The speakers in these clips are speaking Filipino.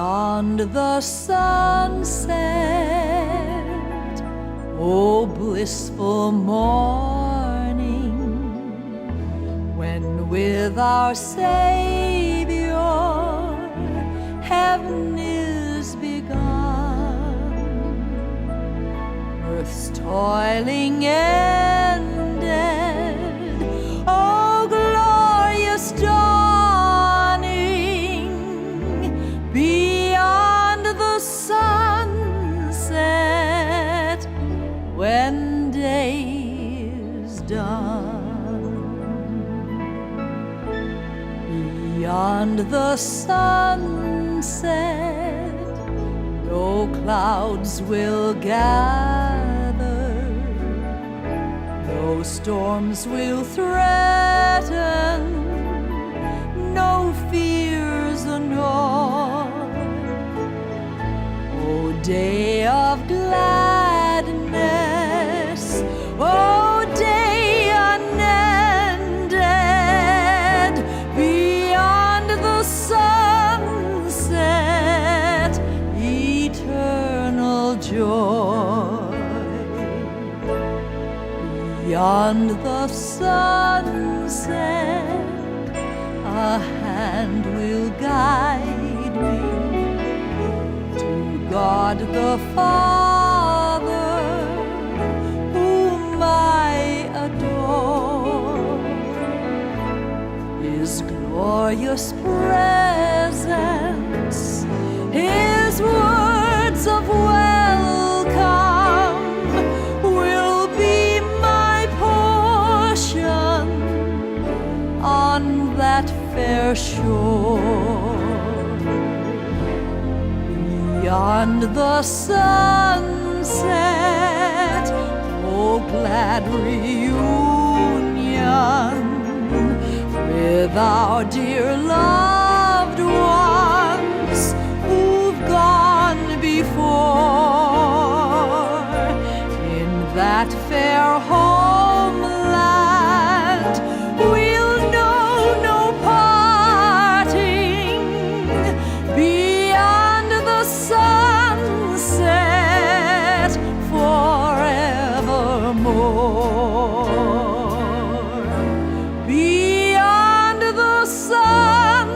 beyond the sunset. Oh, blissful morning, when with our Savior heaven is begun, earth's toiling ended. Oh, glorious dawning, beyond the sunset, when day is done. Beyond the sunset, no clouds will gather, no storms will threaten, no fears annoy. O day of gladness, O day unended, beyond the sunset, eternal joy. Beyond the sunset, a hand will guide me to God the Father, whom I adore. His glorious presence, His words of welcome will be my portion on that fair shore. Beyond the sunset, oh glad reunion with our dear loved ones who've gone before. In that fair homeland, we'll know no parting. Beyond the sunset, forevermore. Beyond the sunset,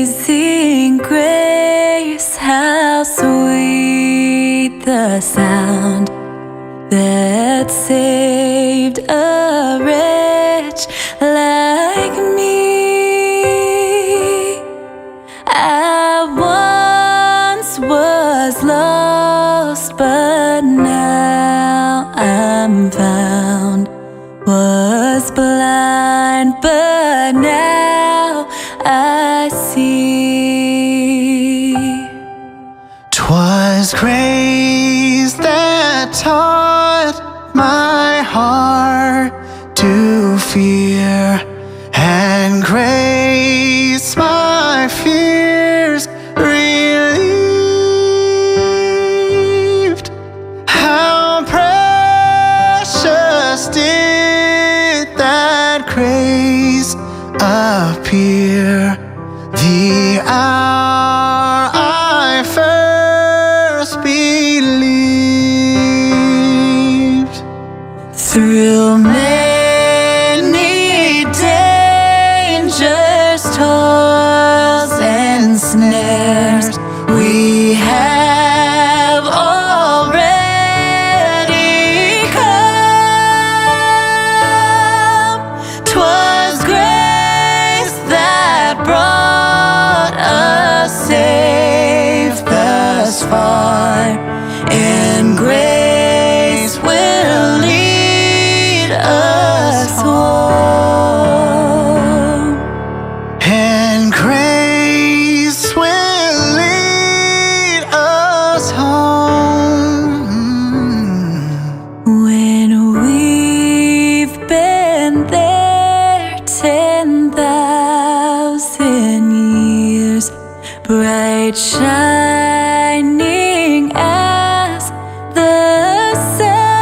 Amazing grace, how sweet the sound that saved a wretch like me. I once was lost, but now I'm found. Was blind, but now I see. 'Twas grace that taught my heart to fear, and grace my fears relieved. How precious did that grace appear the hour I first believed. Through many dangers, toils, and snares, we have already come. 'Twas grace that brought us bright, shining as the sun.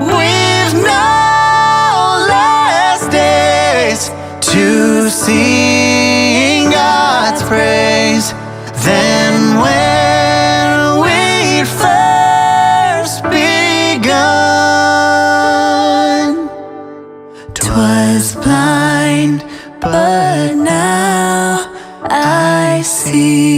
We've no less days to sing God's praise than when we first begun. 'Twas blind, but now I see.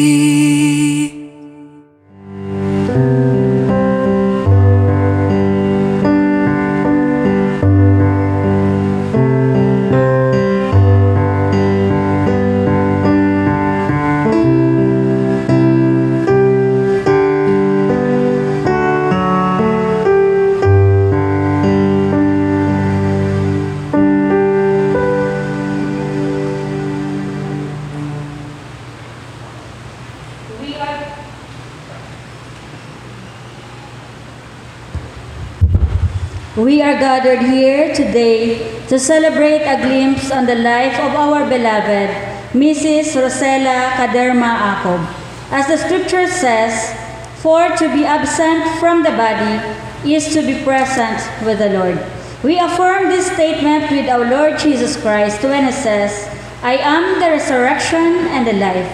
We are gathered here today to celebrate a glimpse on the life of our beloved Mrs. Rosella Caderma Acob. As the scripture says, for to be absent from the body is to be present with the Lord. We affirm this statement with our Lord Jesus Christ when He says, I am the resurrection and the life.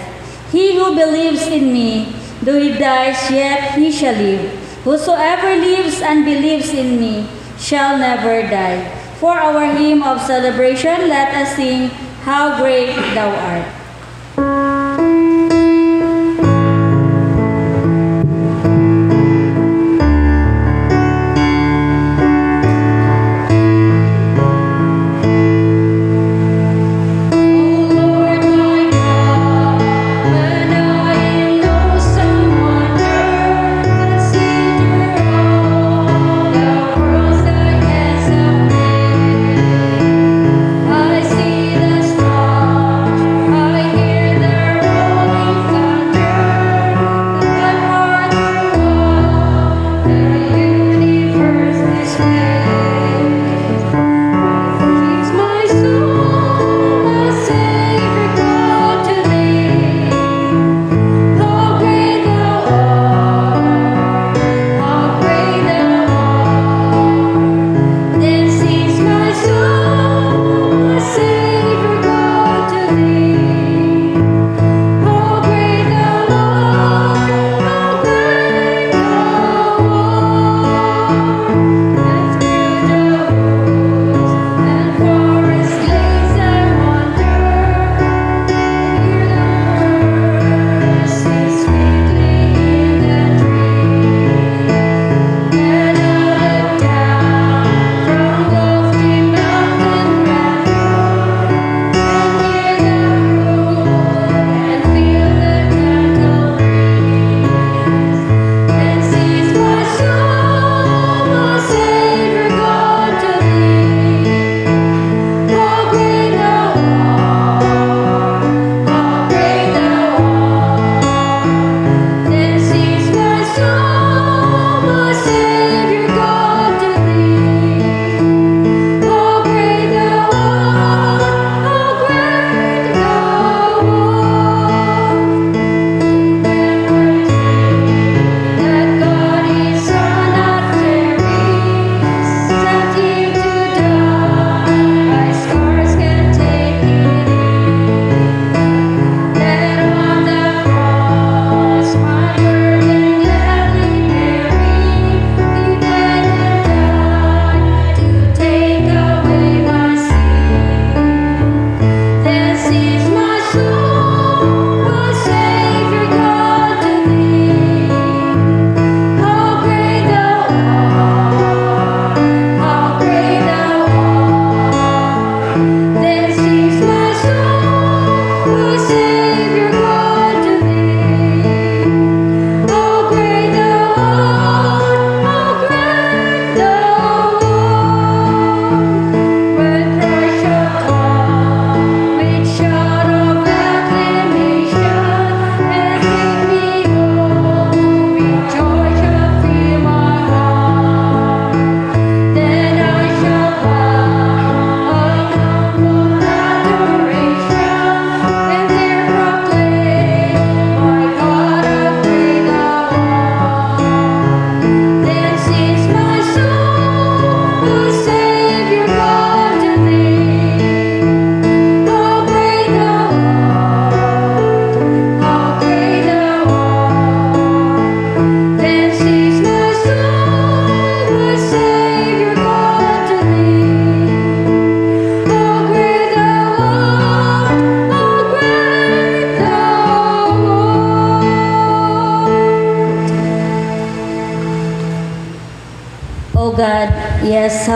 He who believes in me, though he dies, yet he shall live. Whosoever lives and believes in me shall never die. For our hymn of celebration, let us sing, How Great Thou Art. I see the stars.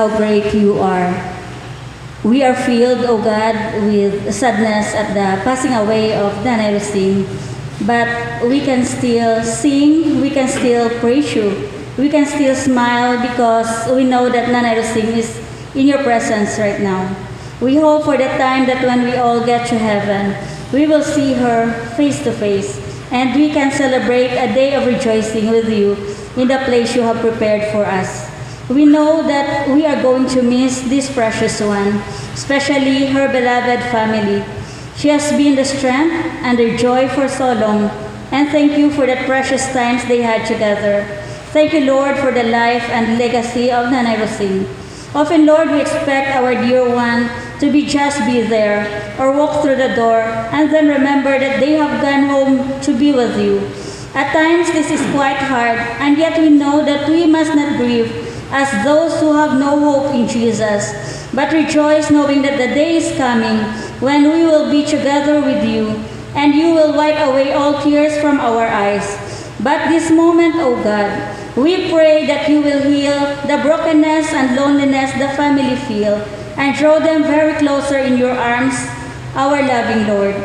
how great you are. We are filled, O God, with sadness at the passing away of Nanay Rosing, but we can still sing, we can still praise you, we can still smile because we know that Nanay Rosing is in your presence right now. We hope for the time that when we all get to heaven, we will see her face to face, and we can celebrate a day of rejoicing with you in the place you have prepared for us. We know that we are going to miss this precious one, especially her beloved family. She has been the strength and the joy for so long, and thank you for the precious times they had together. Thank you, Lord, for the life and legacy of Nanay Rosing. Often, Lord, we expect our dear one to just be there or walk through the door and then remember that they have gone home to be with you. At times, this is quite hard, and yet we know that we must not grieve as those who have no hope in Jesus, but rejoice knowing that the day is coming when we will be together with you, and you will wipe away all tears from our eyes. But this moment, O God, we pray that you will heal the brokenness and loneliness the family feel, and draw them very closer in your arms, our loving Lord.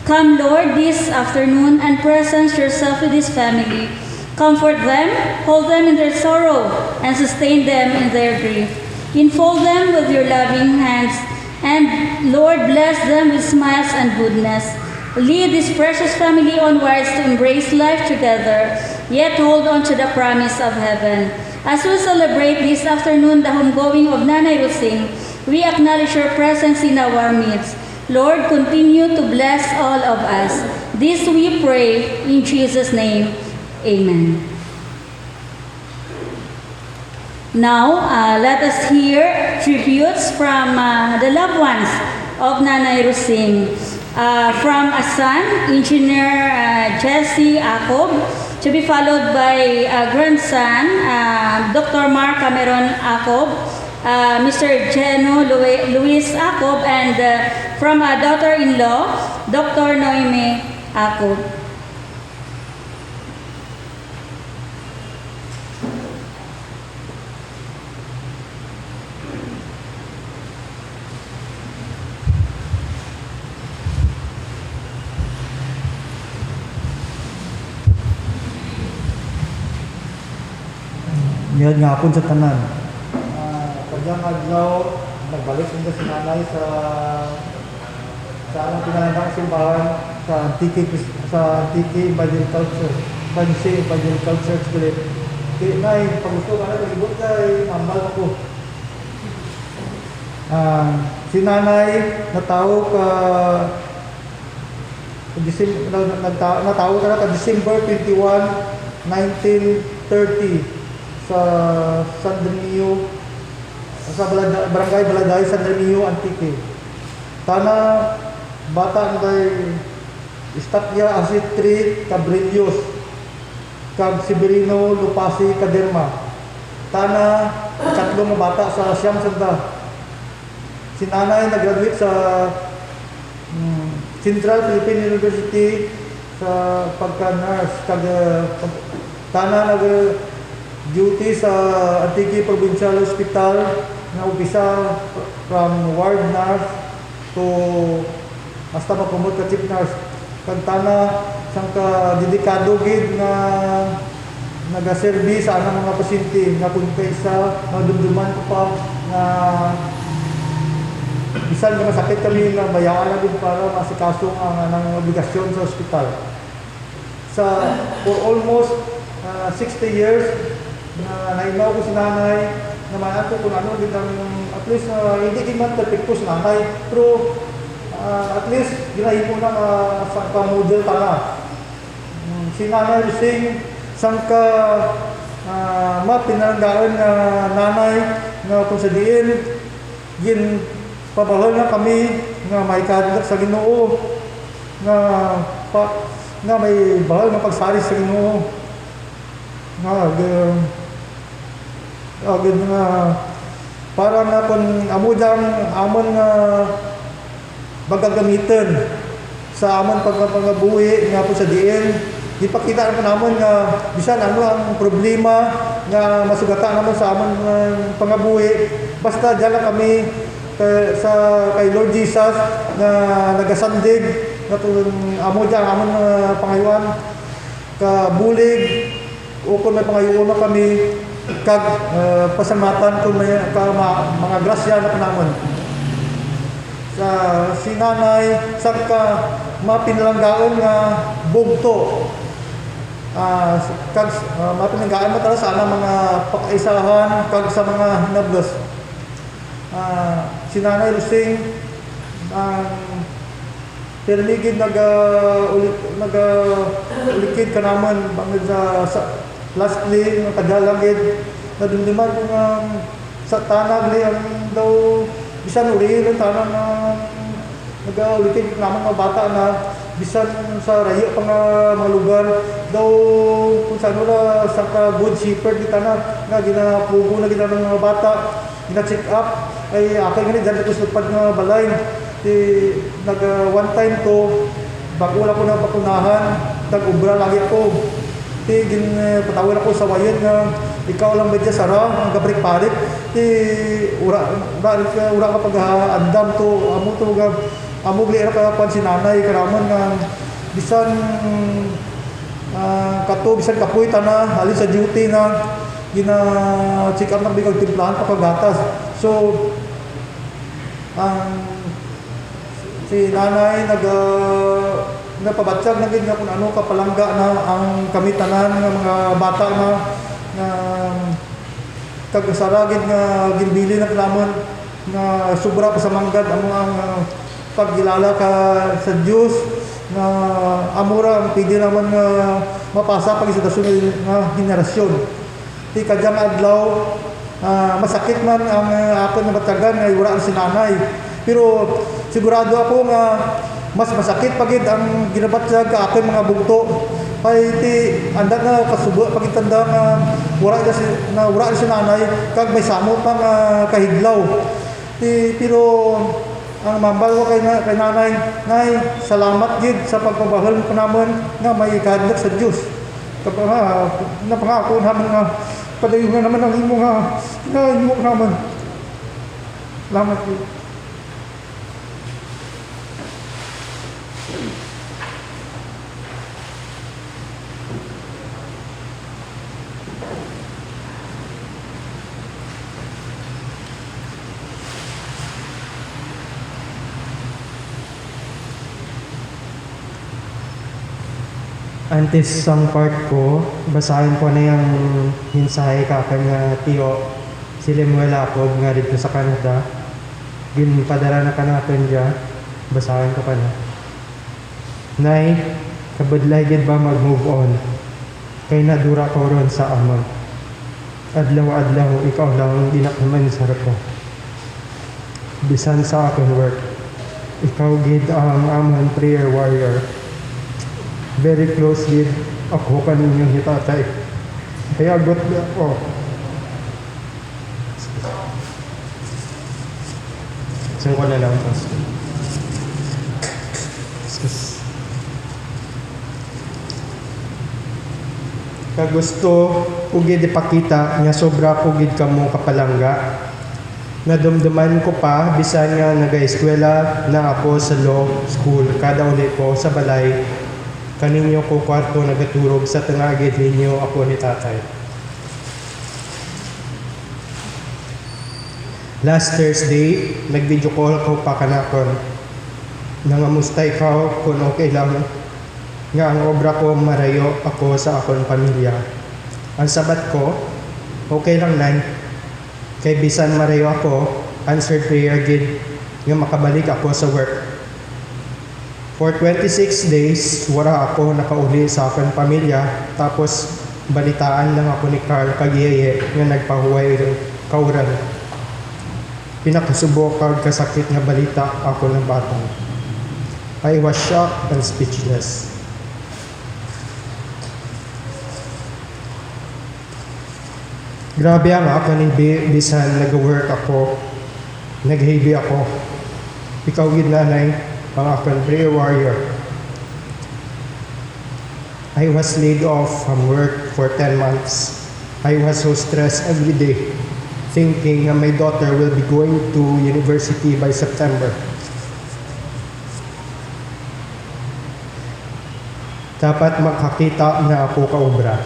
Come, Lord, this afternoon and presence yourself with this family. Comfort them, hold them in their sorrow, and sustain them in their grief. Enfold them with your loving hands, and Lord, bless them with smiles and goodness. Lead this precious family onwards to embrace life together, yet hold on to the promise of heaven. As we celebrate this afternoon the homegoing of Nanay Rosing, we acknowledge your presence in our midst. Lord, continue to bless all of us. This we pray in Jesus' name. Amen. Now, let us hear tributes from the loved ones of Nanay Rosing. From a son, Engineer Jesse Acob, to be followed by a grandson, Dr. Mark Cameron Acob, Mr. Geno Luis Acob, and from a daughter-in-law, Dr. Noemi Acob. Ngayon nga po sa tanan. Kanyang adlaw, nagbalik nila si nanay sa anong pinanandang simbahan sa Antique Evangelical Church. Fancy Evangelical Church ulit. Kaya nay, pag gusto ka na, nalibot kay nambal ako. Si nanay, natawag natawag ka na ka December 21, 1930. Sa San Domingo, sa Barangay Baladay, San Domingo, Antique. Tana, bata kay Estatia Asitri Cabrillos, kag Severino Lupasi Caderma. Tana, tatlong bata sa Siyam Sanda. Si nanay nag-graduate sa Central Philippine University sa pagka-nurse. Tana duty sa Antique Provincial Hospital na umpisa from ward nurse to hasta mapromote ka chief nurse. Kagtana sang ka dedikado gid na nagaserbi sa anang mga pasyente nga kung kaysa madumduman ko pa na bisan nga masakit kami na bayaan na din para masikaso ang anang obligasyon sa ospital. For almost 60 years na naimaw ko si nanay, naman ako kung ano din at least hindi din man perfecto si nanay, pero at least ginahin ko na sa model tala. Si nanay Rosing sang ka mapinanggaan na nanay na kung sa diin gin pabahal na kami nga may kadlak sa Ginoo nga may bahal na pagsari sa Ginoo nga para na kung amudang amon nga bagagamitan sa amon pagpapabuhi nga po sa diin ipakita naman namon nga bisan ano ang problema nga masugatan naman sa amon pangabuhi. Basta diyan lang kami kay Lord Jesus na nagasandig natulong amo diyan amon pangayuan ka bulig o kung may pangayuon kami kag pasamatan kung may mga grasya na panamon sa si nanay sa ka mapinlanggaon nga bugto kag mapinlanggaon mo tala sana mga pakaisahan kag sa mga hinablos si nanay Lusing permigid ulikid ka naman bangod sa lastly kadalagid nadumduman ko nga sa tanag li ang daw bisan uli lang tanang nag-ulikid naman mga bata na bisan sa rayo pang mga lugar daw kung saan wala sa good shepherd kita na ginapugo na kita ng mga bata gina-check up ay ako nga dyan ko sulpad nga balay nag one time to bago wala ko na pakunahan nag-ubra lagi ko patawin ako sa wayan nga ikaw lang medya sara ang gabrik-parik ura ka pag-andam to amo glera ka pan si nanay karamon nga bisan bisan kapoy tana halin sa duty na gina-check up ng bigag timplahan pagkagatas so si nanay napabatsag na gid nga kung ano kapalangga na ang kamitanan ng mga bata na kagasaragid nga ginbili na namon na sobra pa sa manggad amo ang paggilala ka sa Dios na amura pwede naman nga mapasa pag sa sunod nga henerasyon ti kadyang adlaw masakit man ang ako na batagan nga wala si nanay pero sigurado ako nga mas masakit pagid ang ginabatyag ka ako mga bugto ay ti anda na kasubo pagitanda nga wala si nanay kag may samo pang kahiglaw pero ang mambal ko kay nanay salamat gid sa pagpabahal ko namon nga may kahadlok sa Dios napangako naman nga padayon naman ang imo nga imo naman salamat gid. Antes sang part ko, basahin ko na yung hinsahe ka nga tiyo si Lemuel Jacob nga dito sa Canada. Ginpadala na ka natin dyan, basahin ko pa na. Nay, kabudlay gid ba mag-move on? Kay nadura ko ron sa amon. Adlaw-adlaw, ikaw lang dinakman sa ko. Bisan sa akin work. Ikaw gid ang amon prayer warrior. Very close with ako kaninyong hitatay. Kaya got na ako. Saan ko na lang ito? Kagusto pugid ipakita nga sobra pugid kamo kapalangga. Nadumduman ko pa bisan nga nag-eskwela na ako sa law school kada uli ko sa balay. Kaninyo ko kwarto nagaturog sa tangagid ninyo ako ni tatay. Last Thursday, nag-video call ko pa kanakon. Nangamusta ikaw kung okay lang. Nga ang obra ko marayo ako sa akong pamilya. Ang sabat ko, okay lang nan. Kay bisan marayo ako, answered prayer gid nga makabalik ako sa work. For 26 days, wala ako nakauli sa akong pamilya. Tapos, balitaan lang ako ni Carl Kagiyeye nga nagpahuway ng kauran. Pinakasubok kag kasakit nga balita ako ng batang. I was shocked and speechless. Grabe ang ako ni bisan nag-work ako. Nag-heavy ako. Ikaw gid nanay. Ang akong prayer warrior. I was laid off from work for 10 months. I was so stressed every day, thinking my daughter will be going to university by September. Dapat makakita na ako kaobra.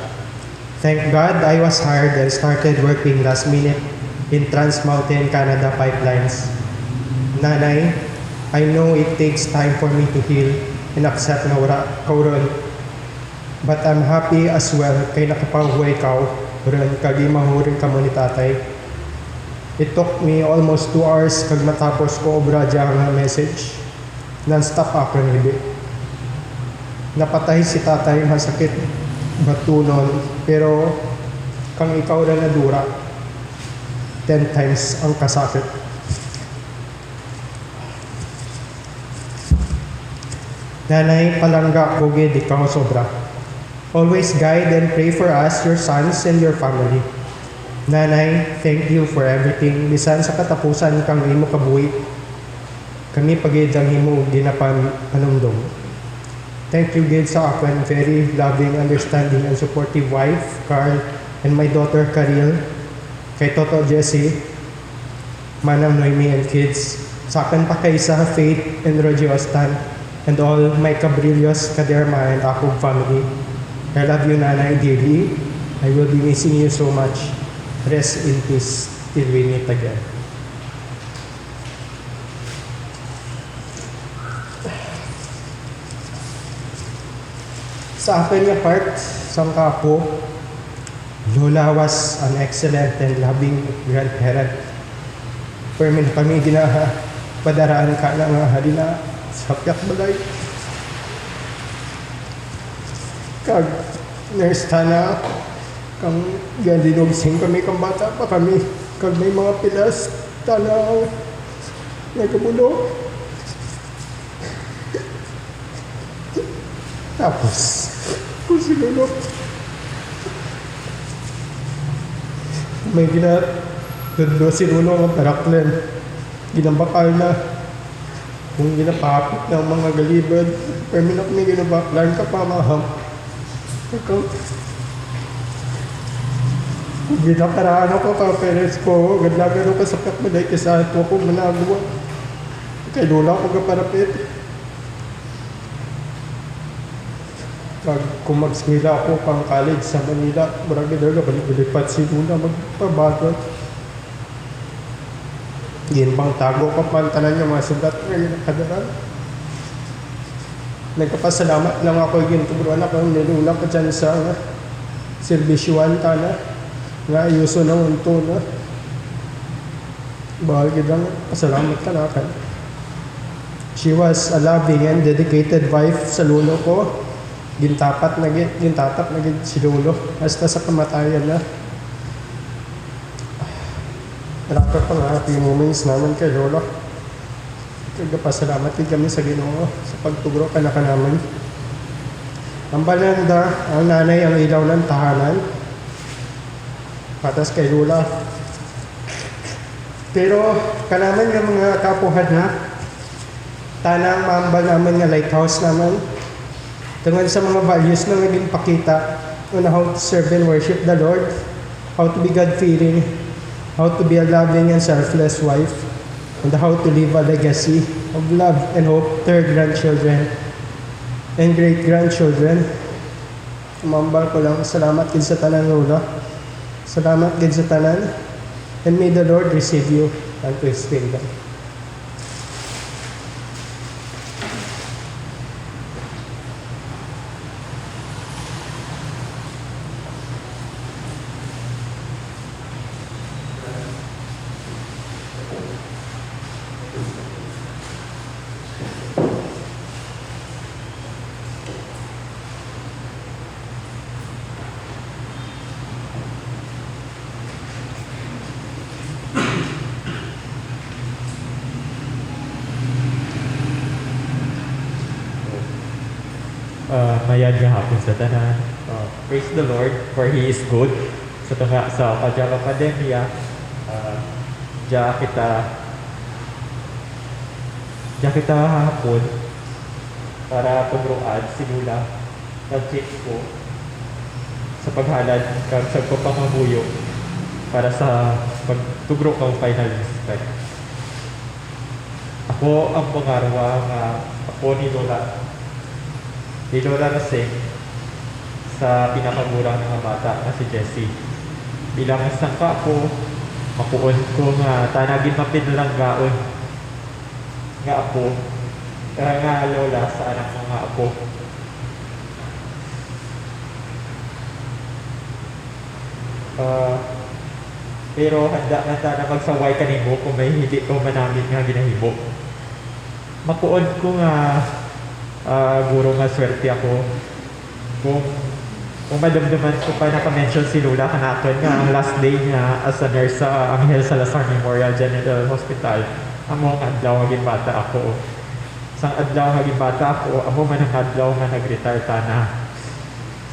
Thank God I was hired and started working last minute in Trans Mountain Canada Pipelines. Nanay, I know it takes time for me to heal and accept na wala kauron. But I'm happy as well kay nakapahuway ka ron kagi mahuring ka mo ni tatay. It took me almost 2 hours kag matapos ko obra diyang message. Non-stop ako nibi. Napatay si tatay masakit batunon pero kang ikaw na nadura 10 times ang kasakit. Nanay, palangga ko gid ikaw sobra. Always guide and pray for us, your sons and your family. Nanay, thank you for everything. Bisan sa katapusan kang imo kabuhi, kami pagid ang imo ginapan panumdum. Thank you gid sa akon very loving, understanding and supportive wife, Carl, and my daughter Karil, kay Toto Jessie, Manang Noemi and kids. Sa akin pa kay sa Faith and Roger Ostan, and all my Cabrillos, Kaderma, and Akog family. I love you, Nanay, dearly. I will be missing you so much. Rest in peace till we meet again. Sa akin nga part, sangka po, Lola was an excellent and loving grandparent. For me na kami padaraan ka na nga halina sa piyak balay. Kag nurse tana, kang gandinugsing kami kang bata pa kami. Kag may mga pilas, tanaw, nagkabulo. Tapos, kung sinulo, may ginatudlo sinulo ng paraklen. Ginambakal na. Kung ginapapit ng mga galibad, perminak may ginabaklan ka pa maham. Kung ginakaraan ako ka parents ko, gadlagano ka sa kakmaday kasi ito ako managawa. Kay lula ko ka parapit. Kung mag-skila ako pang college sa Manila, marami na balik-balipat si Luna magpabagot. Yan bang tago ka pantanan niya mga sugat ngayon ang kadaran. Nagkapasalamat lang ako yung tuburuan ako nilula ko dyan sa serbisyuan tana nga ayuso na unto na. Bahal kitang pasalamat ka na kan. She was a loving and dedicated wife sa lulo ko. Gintatap na si Lolo hasta sa kamatayan na. Marami pa nga happy moments naman kay Lolo. Kagapasalamat din kami sa Ginoo sa pagtugro ka na naman. Ang balanda, ang nanay ang ilaw ng tahanan. Patas kay Lola. Pero kanaman ng mga kapuhan na tanang maambal naman nga lighthouse naman. Tungkol sa mga values na naging pakita on how to serve and worship the Lord, how to be God-fearing, how to be a loving and selfless wife, and how to leave a legacy of love and hope to her grandchildren and great-grandchildren. Umambal ko lang, salamat din sa tanan, Lola. Salamat din sa tanan, and may the Lord receive you unto His kingdom. Mayad nga hapon sa tanan. Praise the Lord for He is good. Sa tunga sa Pajang Akademya, diya kita hapon para pagruan sinula ng chicks ko. sa paghalad kag sa pagpamabuyo para sa pagtugro kang final respect. Ako ang pangarwa nga ako ni Lola Roseng sa pinakamurang mga bata na si Jessie. Bilang isang ako, makuon ko nga tanagin mapinlang gaon nga apo, nga lola sa anak mga apo. Pero handa na magsaway kanimo kung may hindi ko manamit nga ginahimo. Makuon ko nga guro nga swerte ako kung madamdaman ko pa naka-mention si Lola kanakon nga ang last day niya as a nurse sa Angel Salazar Memorial General Hospital, amo nga adlaw nga bata ako. Sang adlaw nga bata ako, amo man ang adlaw nga nag-retire ta na.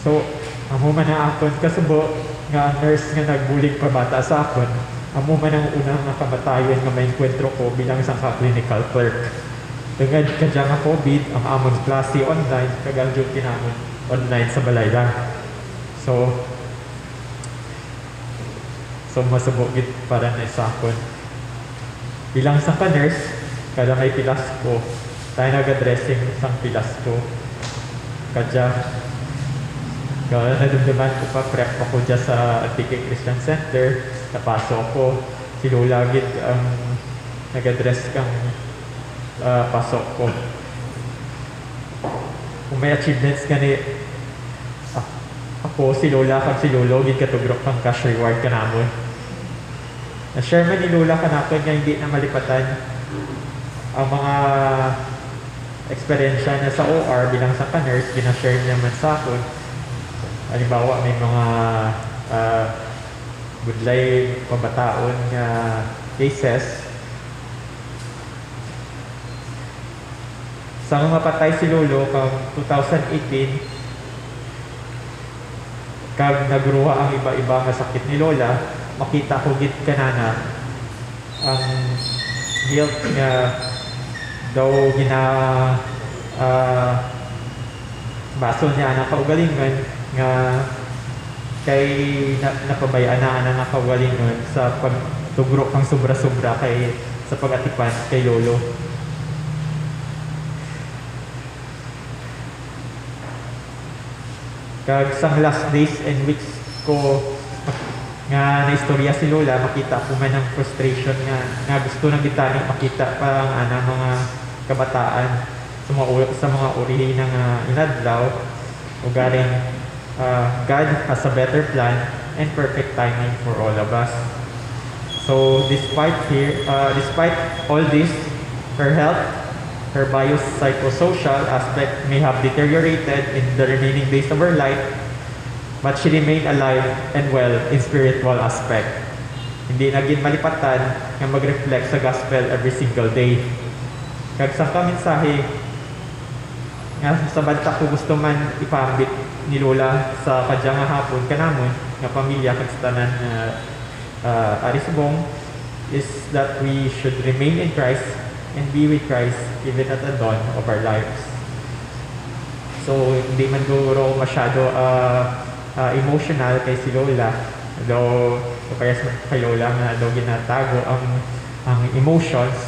So, amo man ang akon kasubo nga nurse nga nagbulig pa bata sa akon, amo man ang unang nakamatayon nga maenkwentro ko bilang isang clinical clerk. Tungod kadya nga COVID, ang amon klase online, kagang duty namon online sa balay lang. So masubogit para na sa akon. Bilang isang ka-nurse, kada may pilas ko, tayo nag-addressing isang pilas ko. Kadya, nadumduman ko pa, prep ako dyan sa Antique Christian Center, napasok ko, si Lola gid ang nag-address kang pasok ko. Kung may achievements gani, ako, si Lola kag si Lolo, gid katugrok kang cash reward ka namon. Na-share man ni Lola kanakon nga hindi na malipatan ang mga eksperyensya niya sa OR bilang sa ka-nurse, gina-share niya man sa akin. Halimbawa, may mga budlay pabataon nga cases. Sa mga patay si Lolo kang 2018, kag nagruha ang iba-iba nga sakit ni Lola, makita ko gid kanana ang guilt nga daw basol niya ang kaugalingon nga kay napabayaan na ang kaugalingon sa pagtugro kang sobra-sobra kay sa pag-atipan kay Lolo. Kag sang last days and weeks ko nga naistorya si Lola, makita ko man ang frustration nga gusto nang gitaning makita pa ang mga kabataan sa mga uri ng inadlaw o galing God has a better plan and perfect timing for all of us. So despite all this, her health, her biopsychosocial aspect may have deteriorated in the remaining days of her life, but she remained alive and well in spiritual aspect. Hindi naging malipatan nga mag-reflect sa gospel every single day. Kag sa kaminsahe nga sa banta ko gusto man ipambit ni Lola sa kadyang hapon kanamon nga pamilya kag sa tanan arisbong is that we should remain in Christ and be with Christ even at the dawn of our lives. So, hindi man guro masyado emotional kay si Lola. Though, kaya kay Lola nga daw ginatago ang emotions,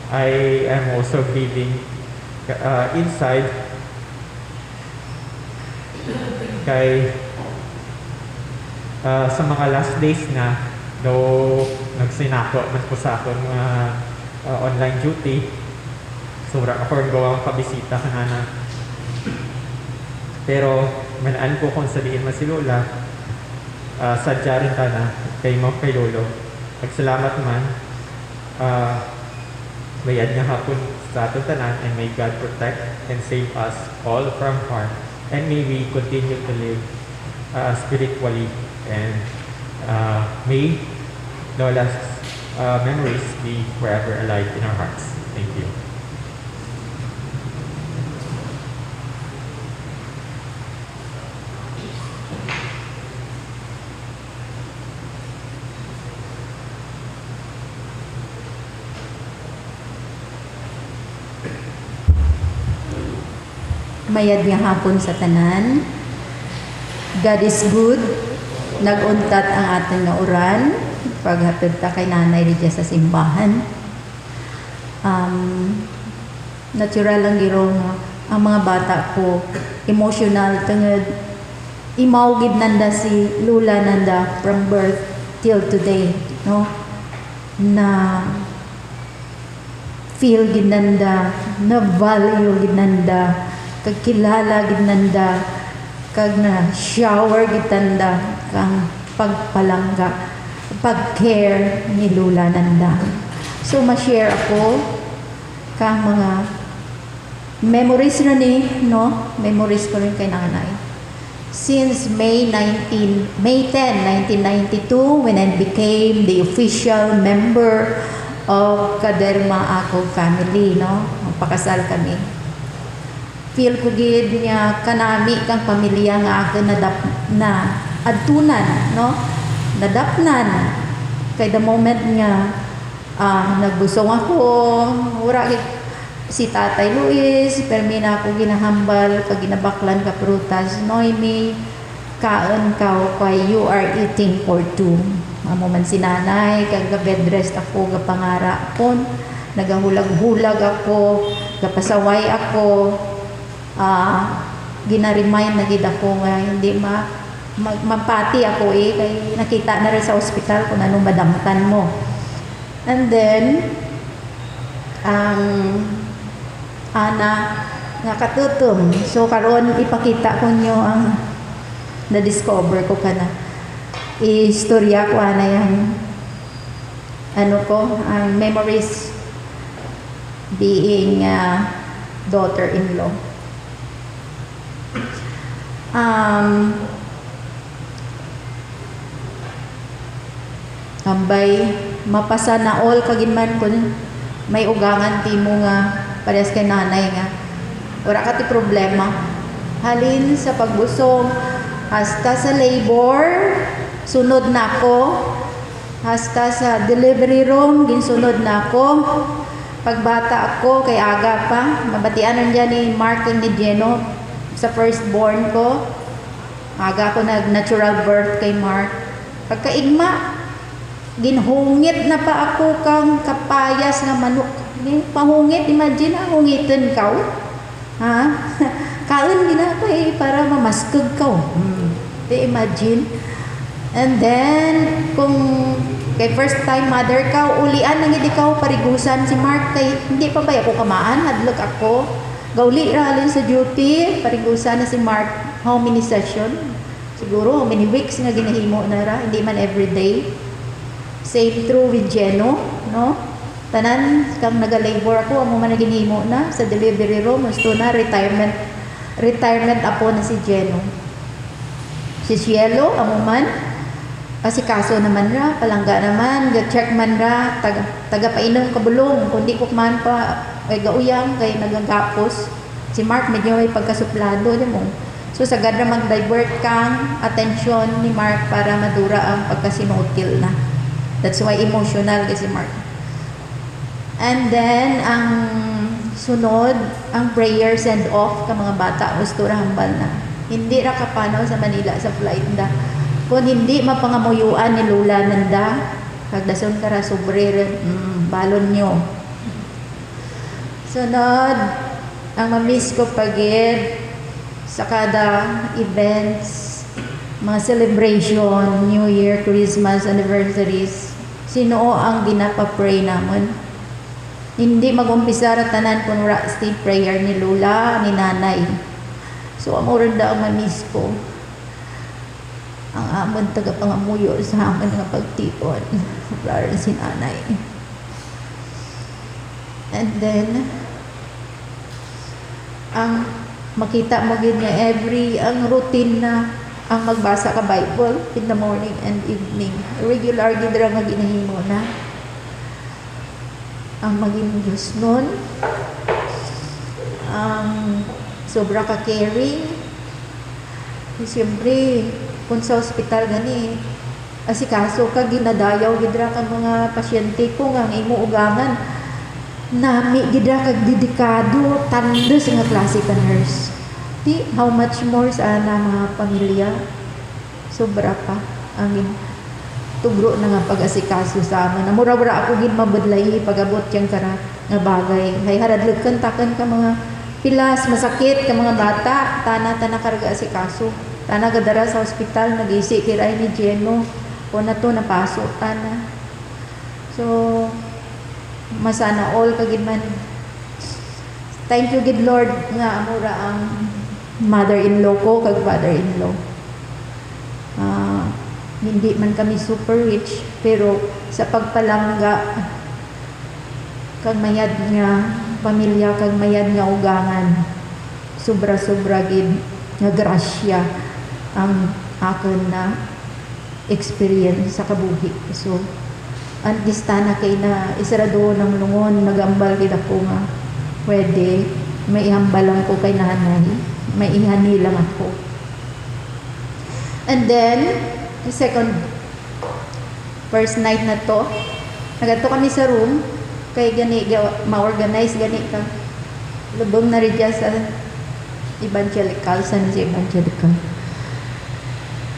I am also grieving inside kay sa mga last days na though nagsinako man po sa akong online duty, sura ako gawang pabisita kanana. Pero manaan ko kung sabihin man si Lola, sadya rin ka na kay Lolo. Pagsalamat man, bayad nga hapon sa atong tanan, and may God protect and save us all from harm, and may we continue to live spiritually, and may Lola's memories be forever alive in our hearts. Thank you. Mayad nga hapon sa tanan. God is good. Naguntat ang ating nga uran. Paghatod ta kay nanay diya sa simbahan. Natural lang giro nga ang mga bata ko emotional tungod imaw gid nanda si Lula nanda from birth till today, no? Na feel gid nanda, na value gid nanda, kag kilala gid nanda, kag na shower gid nanda kang pagpalangga, pag-care ni Lula nanda. So ma-share ako kang mga memories na ni, no? Memories ko rin kay nanay. Since May 10, 1992, when I became the official member of Kaderma Ako family, no? Magpakasal kami. Feel ko gid niya kanami kang pamilya nga ako na adtunan, no? Nadapnan. Kay the moment nga nagbusong ako, wala si Tatay Luis, permina ako ginahambal, pag ginabaklan ka prutas, Noemi, kaon ka kay you are eating for two. Amo man si nanay, kag bed rest ako, gapangara ko, nagahulag-hulag ako, gapasaway ako, ginaremind na gid ako nga hindi mapati ako kay nakita na rin sa ospital kung anong madamtan mo. And then, ana nga katutom. So karon ipakita ko nyo ang na-discover ko kana. Istorya ko ana yang ang memories being daughter-in-law. Ambay mapasa na all kaginman ko may ugangan timo nga parehas kay nanay nga wala ka ti problema halin sa pagbusong hasta sa labor sunod na ako hasta sa delivery room ginsunod na ako pagbata ako kay aga pa mabatianan dyan ni Mark and ni Geno sa firstborn ko aga ako nag natural birth kay Mark pagkaigma ginhungit na pa ako kang kapayas nga manok. Pahungit, imagine hungitin ka. Ha? Kaon ginapay para mamaskog ka. Imagine. And then, kung kay first time mother ka, ulian nang hindi ka parigusan si Mark kay hindi pa ba ako kamaan, hadlok ako. Gauli ralin sa duty, parigusan na si Mark. How many session? Siguro, how many weeks nga ginahimo na ra, hindi man everyday. Same true with Geno, no? Tanan kang naga-labor ako amo man ginhimo na sa delivery room gusto na retirement apo na si Geno. Si Cielo amo man kasi kaso naman ra palangga naman ga-check man ra taga painom kabulong kundi ko man pa ay gauyang kay nagagapos si Mark medyo ay pagkasuplado di mo. So sagad ra mag-divert kang atensyon ni Mark para madura ang pagkasinutil na. That's why emotional kasi Mark. And then, ang sunod, ang prayer send-off ka mga bata, gusto ra hambal na. Hindi ra kapanaw sa Manila sa flight nda. Kung hindi mapangamuyuan ni Lula nanda, kagdason ka ra sobre balon nyo. Sunod, ang mamiss ko pagid sa kada events, mga celebration, New Year, Christmas, anniversaries, sino ang ginapa-pray namon? Hindi mag-umpisa ra tanan kung wala state prayer ni Lula, ni nanay. So, amo rin daw mamis ko. Ang amon tagapangamuyo sa amon nga pagtipon. Wala rin si nanay. And then, ang makita mo gid niya ang routine na ang magbasa ka Bible in the morning and evening. Regular gid ra nga ginahimo na. Ang maging Diyos nun, ang sobra ka caring. Siyempre, kung sa ospital gani, asikaso ka, ginadayaw, gidra ka mga pasyente ko nga imo ugangan, nami gidra ka dedikado, tandos nga klase ka nurse. Di, how much more sana mga pamilya, Sobra pa ang tugro na nga pag-asikaso sa amin. Namura-mura ako gid mabudlay pag-abot yang kara nga bagay. Hay haradlugkan takan ka mga pilas, masakit ka mga bata, tana karga asikaso. Tana gadara sa ospital, nag-isi kiray ni Jeno. O na to, napasok tana. So, masana all kagid man. Thank you gid Lord nga amura ang mother-in-law ko kag father-in-law. Hindi man kami super rich, pero sa pagpalangga kag mayad nga pamilya kag mayad nga ugangan, sobra-sobra gid nga grasya ang akon na experience sa kabuhi. So, ang distana kay na isarado ng lungon, nagambal gid ako nga pwede may ihambalan ko kay nanay, may ihani lang ako. And then first night na to, nagadto kami sa room, kay gani, ma-organize gani ka. Lubong na rin dyan sa evangelical, san si evangelical.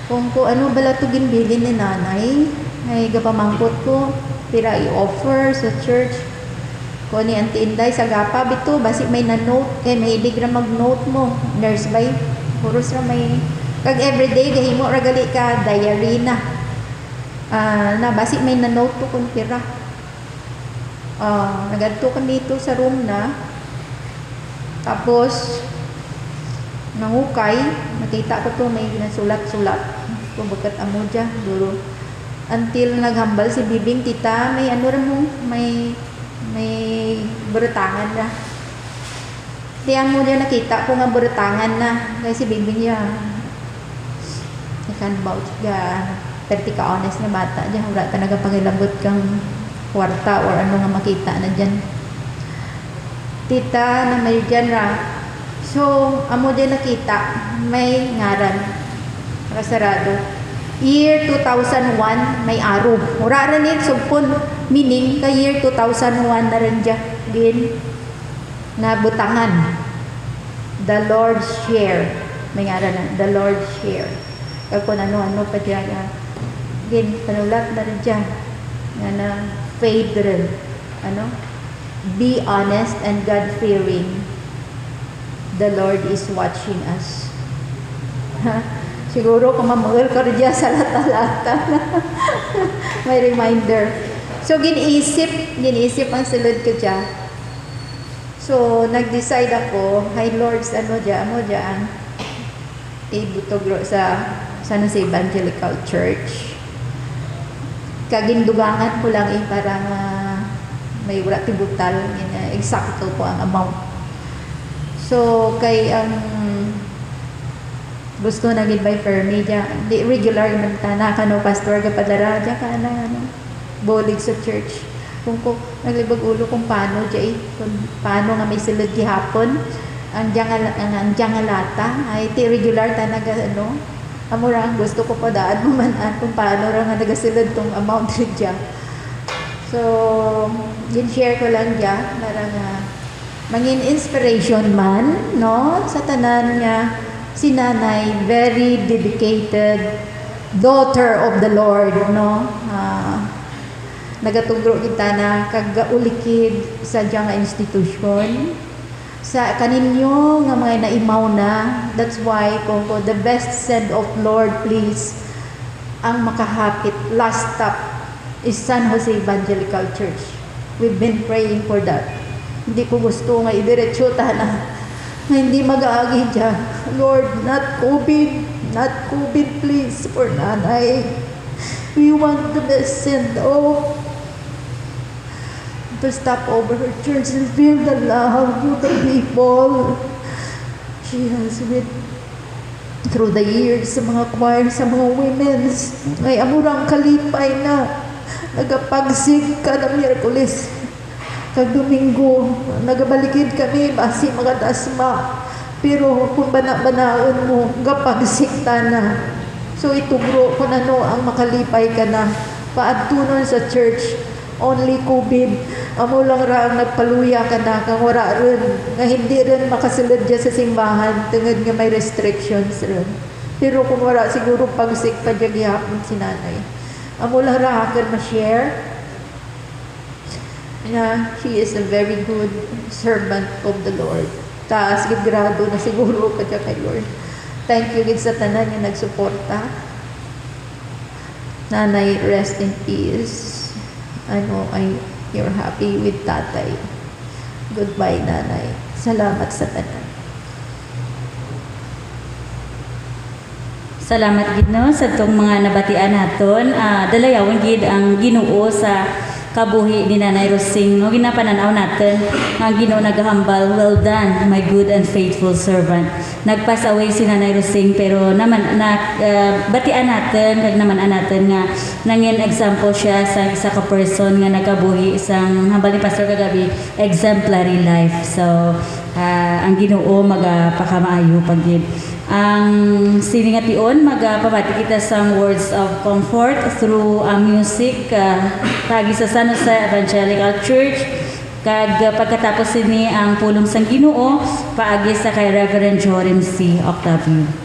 Kung ano bala to ginbilin ni nanay, ay gapamangkot ko, pira i-offer sa church. Kung ni Auntie Inday, sa gapa, bito, basi may na-note, kay may ilig na mag-note mo, nurse by, puros na may, kag everyday gahimo ra gali ka diary na na basi may na-note to kung pira. Nagadto kami dito sa room na, tapos nangukay, nakita ko to may nasulat-sulat kung bagat amo dya duro until naghambal si Bibing, tita may ano rin mo, may berutangan na. Tiyang mo dyan nakita ko nga berutangan na, kaya si Bibing niya ikan about ga perti ka honest na bata dyan, wala talaga pangilabot kang kwarta or ano nga makita na dyan. Tita na may dyan ra, so amo dyan nakita may ngaran nakasarado year 2001, may araw mura rin yun sugpon, meaning ka year 2001 na rin dyan din na butangan, the Lord's share, may ngaran na the Lord's share. Kung ano-ano pa dyan, panulat na rin dyan, na faith rin, be honest and God-fearing, the Lord is watching us. Siguro kung mamahal ka rin dyan sa lata-lata, may reminder. So, giniisip ang sulod ko dyan. So, nag-decide ako, hi Lord, ano dyan, ibutog sa San Jose Evangelical Church. Kagindugangan ko lang para may wala tibutal, eksakto po ang amount. So, kay ang gusto na gid by Fermi dyan, di regular man tana kano pastor ka padara dyan ka na bolig sa church. Kung ko naglibag ulo kung paano dyan kung paano nga may silod gihapon ang dyan lata ay ti regular tanaga amura ang gusto ko pa daan mamanaan kung paano ra nga nagasilad tong amount rin dyan. So, gin-share ko lang dyan para nga mangin inspiration man, no? Sa tanan niya, si nanay, very dedicated daughter of the Lord, no? Nagatugro kita na kagaulikid sa dyan nga institution. Sa kaninyo nga mga naimaw na, that's why kung the best send of Lord please ang makahapit last stop is San Jose Evangelical Church. We've been praying for that. Hindi ko gusto nga idiretso na hindi mag-aagi dyan. Lord, not COVID please for nanay. We want the best send off to stop over her church and feel the love of the people. She has with through the years sa mga choir, sa mga women's, ay amurang kalipay na nagapagsig kada Miyerkules kag Domingo, nagabalikid kami basi mga dasma, pero kung bana-banaon mo gapagsig na. So itugro kung ano ang makalipay ka na paadtunon sa church. Only COVID, amo lang ra ang nagpaluya ka na, kang wala rin, nga hindi rin makasulod dyan sa simbahan, tungod nga may restrictions rin. Pero kung wala siguro pagsik pa dyan gihapon si nanay. Amo lang ra akan ma-share na she is a very good servant of the Lord. Taas gid grado na siguro pa dyan kay Lord. Thank you gid sa tanan nga nagsuporta. Nanay, rest in peace. I know you're happy with tatay. Goodbye, nanay. Salamat sa tanan. Salamat gid no sa tong mga nabatian naton. Dalayawon gid ang Ginoo sa kabuhi ni Nanay Rosing no, ginapananaw natin ang Ginoo nagahambal, well done my good and faithful servant. Nagpass away si Nanay Rosing pero naman batian natin kag naman natin nga nangin example siya sa isa ka person nga nagabuhi isang hambal ni Pastor kagabi, exemplary life. So ang Ginoo magapakamaayo pagid. Ang siningation magpamati kita sa words of comfort through music pagi sa San Jose Evangelical Church kag pagkatapos ini ang pulong sang Ginoo paagi sa kay Reverend Jorim C. Octavio.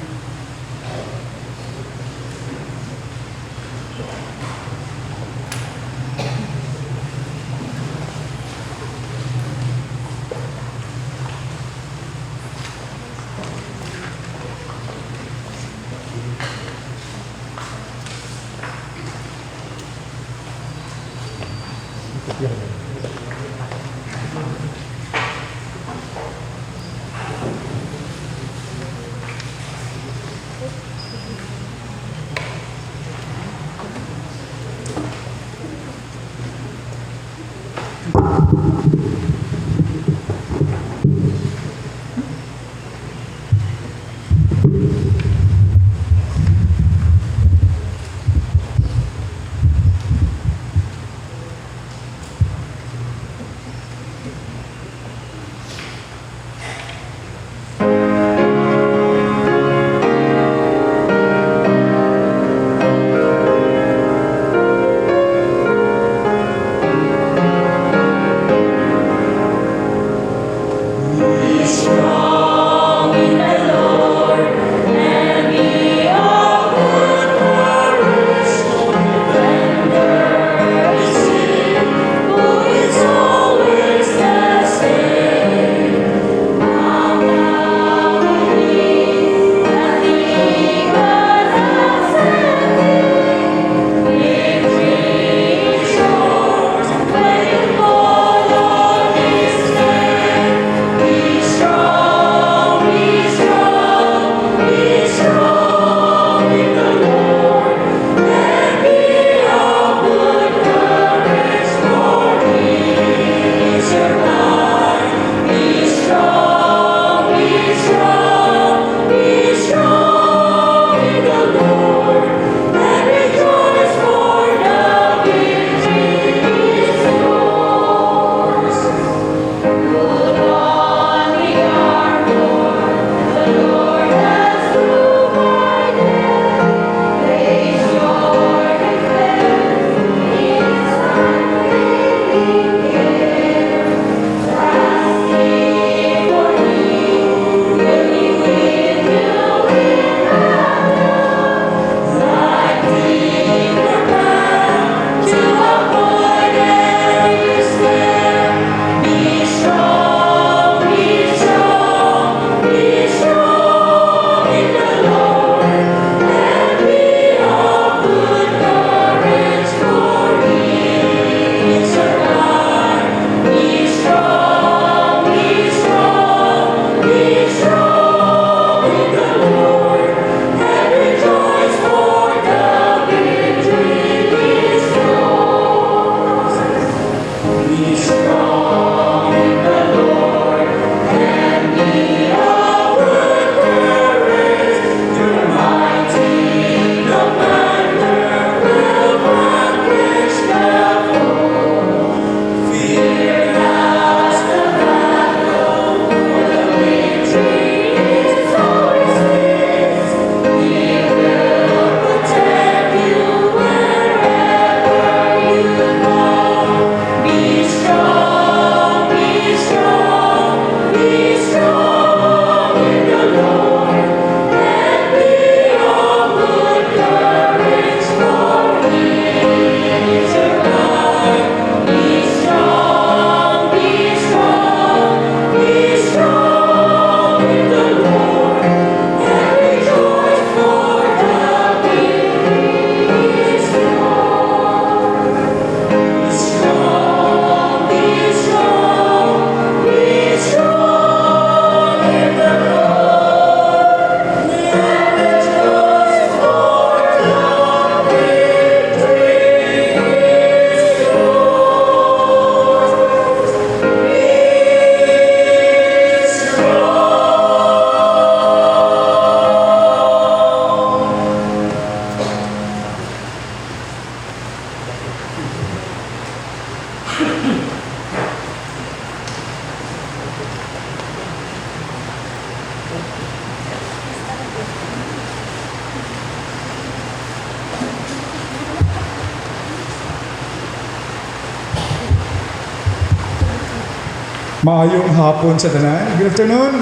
Maayong hapon sa tanan. Good afternoon.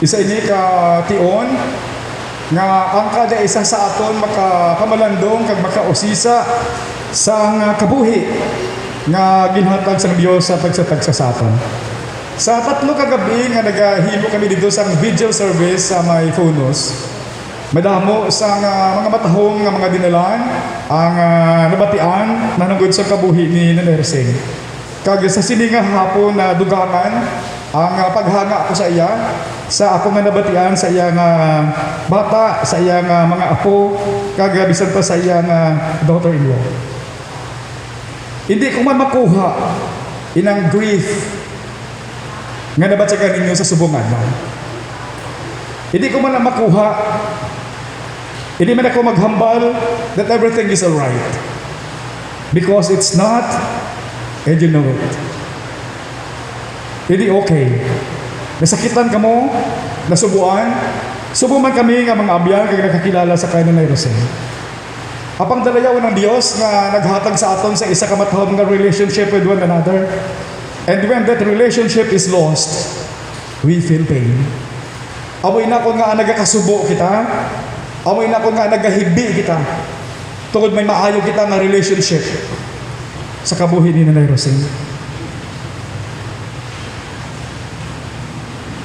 Isa ini ka tion nga ang kada isa sa aton makakamalandong kag makausisa sa nga kabuhi nga ginhatag sa Dios sa tagsa sa aton. Sa 3 kagabi nga nagahimo kami dito sa vigil service sa may Funos. Madamo sa mga matahong nga mga dinalan ang nabatian nanungod sa kabuhi ni Nursing. Kag sa sininga hapon na dugangan ang paghanga ko sa iya sa ako nga nabatian sa iya nga bata, sa iya nga mga apo, kag bisan pa sa iya nga daughter-in-law. Hindi ko man makuha inang grief nga nabatsagan ninyo sa subungan. Hindi ko man makuha. Hindi man ako maghambal that everything is alright. Because it's not, and you know it. Hindi okay. Nasakitan ka mo, nasubuan, subo man kami nga mga abyan kaya nakakilala sa kayo na Rosel. Apang dalayaw ng Diyos nga naghatag sa aton sa isa kamatahong nga relationship with one another. And when that relationship is lost, we feel pain. Amoy na ko nga nagakasubo kita, amoy na ko nga nagahibi kita, tungod may maayo kita nga relationship sa kabuhi ni Nanay Rosel.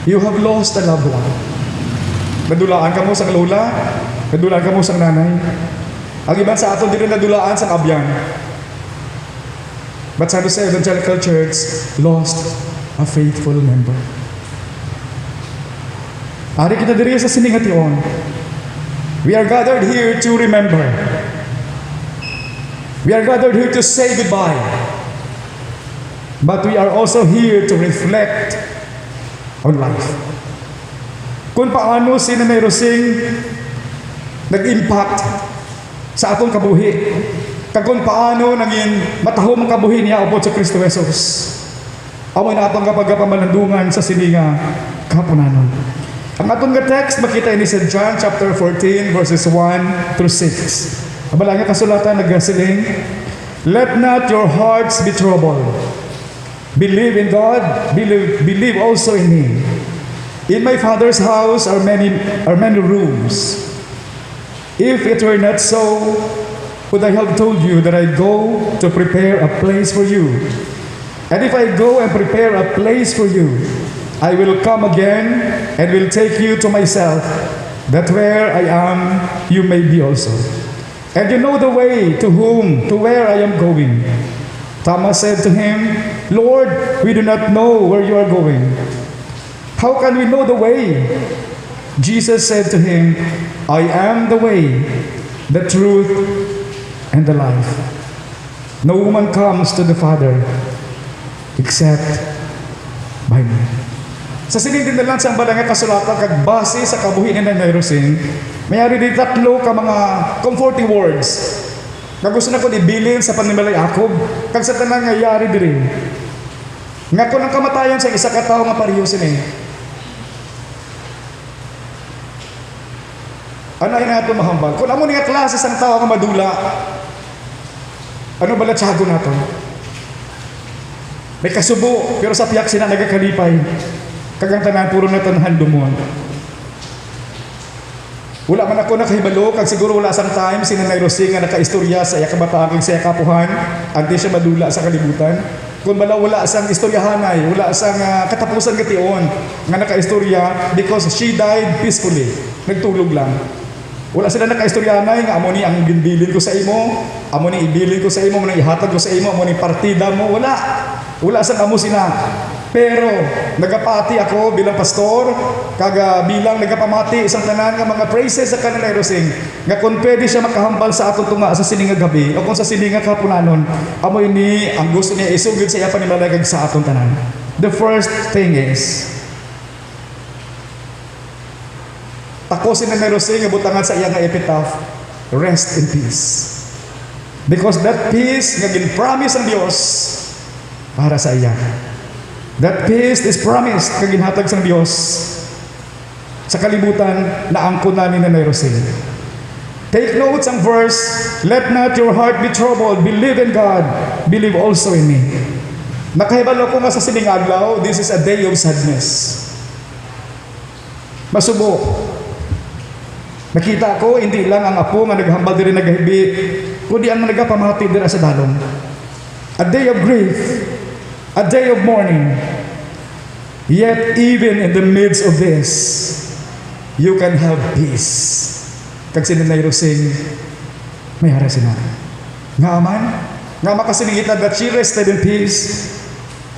You have lost a loved one. Nadulaan ka mo sa lola, nadulaan ka mo sa nanay. Ang iban sa aton din nadulaan sa abyan. But San Jose Evangelical Church lost a faithful member. Ari kita diri sa siningation. We are gathered here to remember. We are gathered here to say goodbye. But we are also here to reflect on life. Kung paano si Nanay Rosing nag-impact sa atong kabuhi, kag kung paano naging matahom ang kabuhi niya upod sa Kristo Jesus. Amo na atong kapag pamalandungan sa sininga kapunanon. Ang atong nga text makita ini sa John chapter 14 verses 1 through 6. Abala nga kasulatan nagasiling, let not your hearts be troubled. Believe in God, believe also in me. In my Father's house are many rooms. If it were not so, would I have told you that I go to prepare a place for you? And if I go and prepare a place for you, I will come again and will take you to myself, that where I am, you may be also. And you know the way to where I am going. Thomas said to him, Lord, we do not know where you are going. How can we know the way? Jesus said to him, I am the way, the truth, and the life. No one comes to the Father except by me. Sa sining din lang sa balanga kasulatan kag base sa kabuhi ni Nanay Rosing, mayari din 3 ka mga comforting words nga gusto na ko ibilin sa panimalay Jacob kag sa tanan nga yari diri. Nga kung ang kamatayon sa isa ka tawo nga pariyosin eh. Ano ay nato mahambal? Kung amo ni nga klase sang tawo nga madula, ano bala tiyago nato? May kasubo, pero sa piyak sina nagakalipay. Kagang tanan puro na tanahan dumon. Wala man ako nakahibalo, kag siguro wala sang time si Nanay Rosing nga nakaistorya sa iya kabataan kag sa iya kapuhan, anti siya madula sa kalibutan. Kung bala wala sang istoryahanay, wala sang katapusan nga tion nga nakaistorya because she died peacefully. Nagtulog lang. Wala sila nakaistoryanay nga amo ni ang ginbilin ko sa imo, amo ni ibilin ko sa imo, amo ni ihatag ko sa imo, amo ni partida mo, wala. Wala sang amo sila. Pero nagapati ako bilang pastor, kaga bilang nagapamati isang tanan nga mga praises sa Nanay Rosing nga kung pwede siya makahambal sa aton tunga sa sininga gabi o kung sa sininga kapunanon, amo ini ang gusto niya isugid sa iya panimalagag sa aton tanan. The first thing is tako si Nanay Rosing nga butangan sa iya nga epitaph, rest in peace. Because that peace nga gin-promise ang Dios para sa iya. That peace is promised kag ginhatag sang Dios sa kalibutan na angkon namin Nanay Rosing. Take notes ang verse, let not your heart be troubled, believe in God, believe also in me. Nakahibalo ko nga sa sining adlaw, this is a day of sadness. Masubok. Nakita ko, hindi lang ang apo nga naghambal diri nagahibi, kundi ang nagapamati diri sa dalong. A day of grief, a day of mourning. Yet even in the midst of this, you can have peace. Kag sininay Rosing, may hara sina. Nga aman, nga makasiningita that she rested in peace.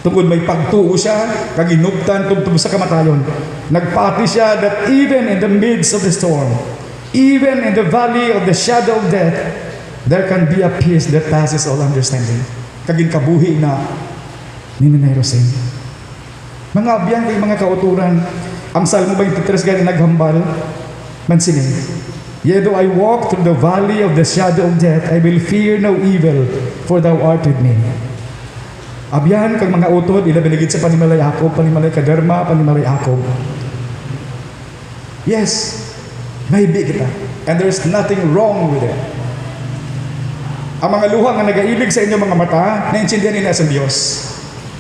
Tungkol may pagtuo siya, kaginugtan tungkol sa kamatayon. Nagpati siya that even in the midst of the storm, even in the valley of the shadow of death, there can be a peace that passes all understanding. Kaging kabuhi na ni Nanay Rosing. Mga abyan kay mga kauturan, ang Salmo 23 gani naghambal, mansining, yea, though I walk through the valley of the shadow of death, I will fear no evil, for thou art with me. Abyan kang mga utod, ilabinigid sa panimalay Jacob, panimalay Kaderma, panimalay Jacob. Yes, mahibi kita. And there's nothing wrong with it. Ang mga luha nga nagaibig sa inyong mga mata, naintindihan nila sa Diyos.